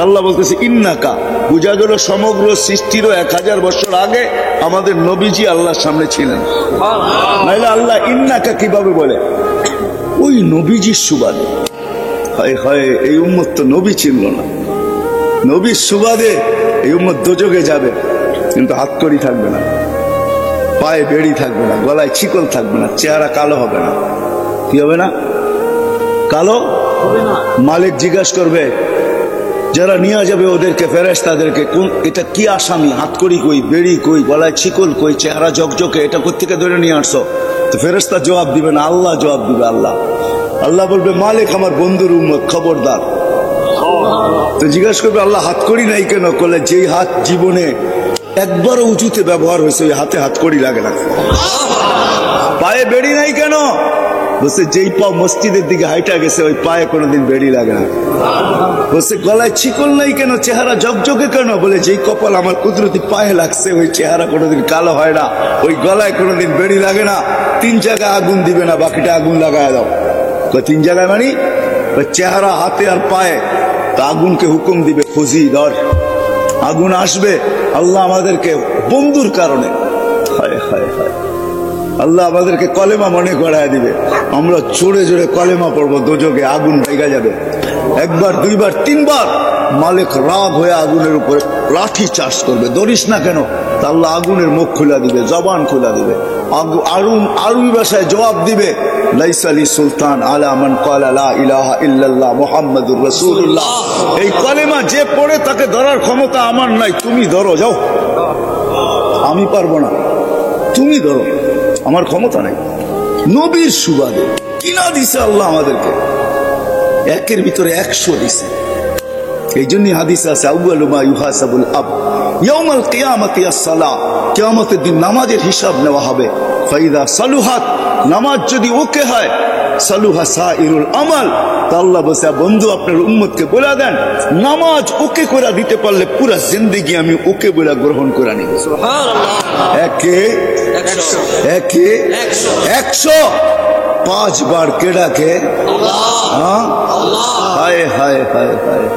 Speaker 1: আল্লাহ বলতেছে ইন্নাকা, বুঝা গেল সমগ্র সৃষ্টিরও 1000 বছর আগে আমাদের নবীজি আল্লাহর সামনে ছিলেন। নাইলে আল্লাহ ইন্নাকা কিভাবে বলে? ওই নবীজির সুবাদে। হায় হায়, এই উম্মত তো নবী চিনল না। নবীর সুবাদে এই উম্মত দোজগে যাবে, কিন্তু হাতকড়ি থাকবে না, পায়ে বেড়ি থাকবে না, গলায় শিকল থাকবে না, চেহারা কালো হবে না। কি হবে না? কালো হবে না। মালিক জিজ্ঞাসা করবে, যারা নিয়ে যাবে ওদেরকে, ফেরেশতাদেরকে, কোন এটা কি আসামি? হাতকড়ি কই, বেড়ি কই, গলায় শিকল কই, চেহারা জকজকে, এটা কোত্থেকে ধরে নিয়ে আসছো? তো ফেরেশতা জবাব দিবে না, আল্লাহ জবাব দিবে। আল্লাহ বলবে, মালিক আমার বন্ধুর উম্মত, খবরদার। তো জিজ্ঞাসা করবে, আল্লাহ হাতকড়ি নাই কেন? বলে, যেই হাত জীবনে একবারও উঁচুতে ব্যবহার হয়েছে ওই হাতে হাতকড়ি লাগে না। পায়ে বেড়ি নাই কেন? বলছে, যেই পা মসজিদের দিকে হাইটা গেছে ওই পায়ে কোনোদিন বেড়ি লাগে না। বলছে, গলায় শিকল নাই কেন? চেহারা জকজকে কেন? বলে, যেই কপাল আমার কুদরতি পায়ে লাগছে ওই চেহারা কোনোদিন কালো হয় না, ওই গলায় কোনোদিন বেড়ি লাগে না। 3 জায়গায় আগুন দিবে না, বাকিটা আগুন লাগায় দাও। 3 জায়গায় মানে ওই চেহারা, হাতে আর পায়ে। তা আগুনকে হুকুম দিবে খুঁজি ধর, আগুন আসবে। আল্লাহ আমাদেরকে বন্ধুর কারণে, হায় হায় হায়, আল্লাহ আমাদেরকে কলেমা মনে করায় দিবে। আমরা জোরে জোরে কলেমা পড়বো, দোজকে আগুন ভেঙে যাবে। একবার, দুইবার, তিনবার মালিক রাগ হয়ে আগুনের উপরে লাঠি চার্জ করবে, ধরিস না কেন? তা আল্লাহ আগুনের মুখ খুলে দিবে, জবান খুলে দিবে। আরবি ভাষায় জবাব দিবে, লাইসা লি সুলতান আলা মান ক্বালা লা ইলাহা ইল্লাল্লাহ মুহাম্মাদুর রাসূলুল্লাহ। এই কলেমা যে পড়ে তাকে ধরার ক্ষমতা আমার নাই, তুমি ধরো, যাও। আমি পারবো না, তুমি ধরো, আমার ক্ষমতা নাই। নবীর সুবাদে কিনা দিছে আল্লাহ আমাদেরকে, একের ভিতরে 100 দিছে। এই জন্য হাদিসে আছে, আউয়ালু মা ইউহাসাবুল আব ইয়াউমাল কিয়ামাতি আস-সালাহ, কিয়ামতের দিন নামাজের হিসাব নেওয়া হবে। ফাইদা সালুহাত, নামাজ যদি ওকে হয়, সালুহা সাইরুল আমাল। তা আল্লাহ বলছে, বন্ধু আপনার উম্মতকে বলে দেন, নামাজ ওকে করে দিতে পারলে পুরা জিন্দেগি আমি ওকে বলে গ্রহণ করে নিব। সুবহানাল্লাহ। একে 100 5 বার কেডাকে আল্লাহ। হায় হায় হায় হায়।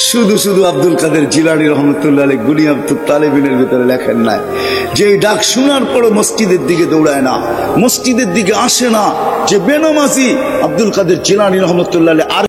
Speaker 1: শুধু শুধু আব্দুল কাদের জিলানী রহমতুল্লাহ আলাইহি গুনিয়াতুত তালেবিনের ভিতরে লেখেন নাই যে ডাক শোনার পরও মসজিদের দিকে দৌড়ায় না, মসজিদের দিকে আসে না, যে বেনামাজি আব্দুল কাদের জিলানী রহমতুল্লাহ আলাইহি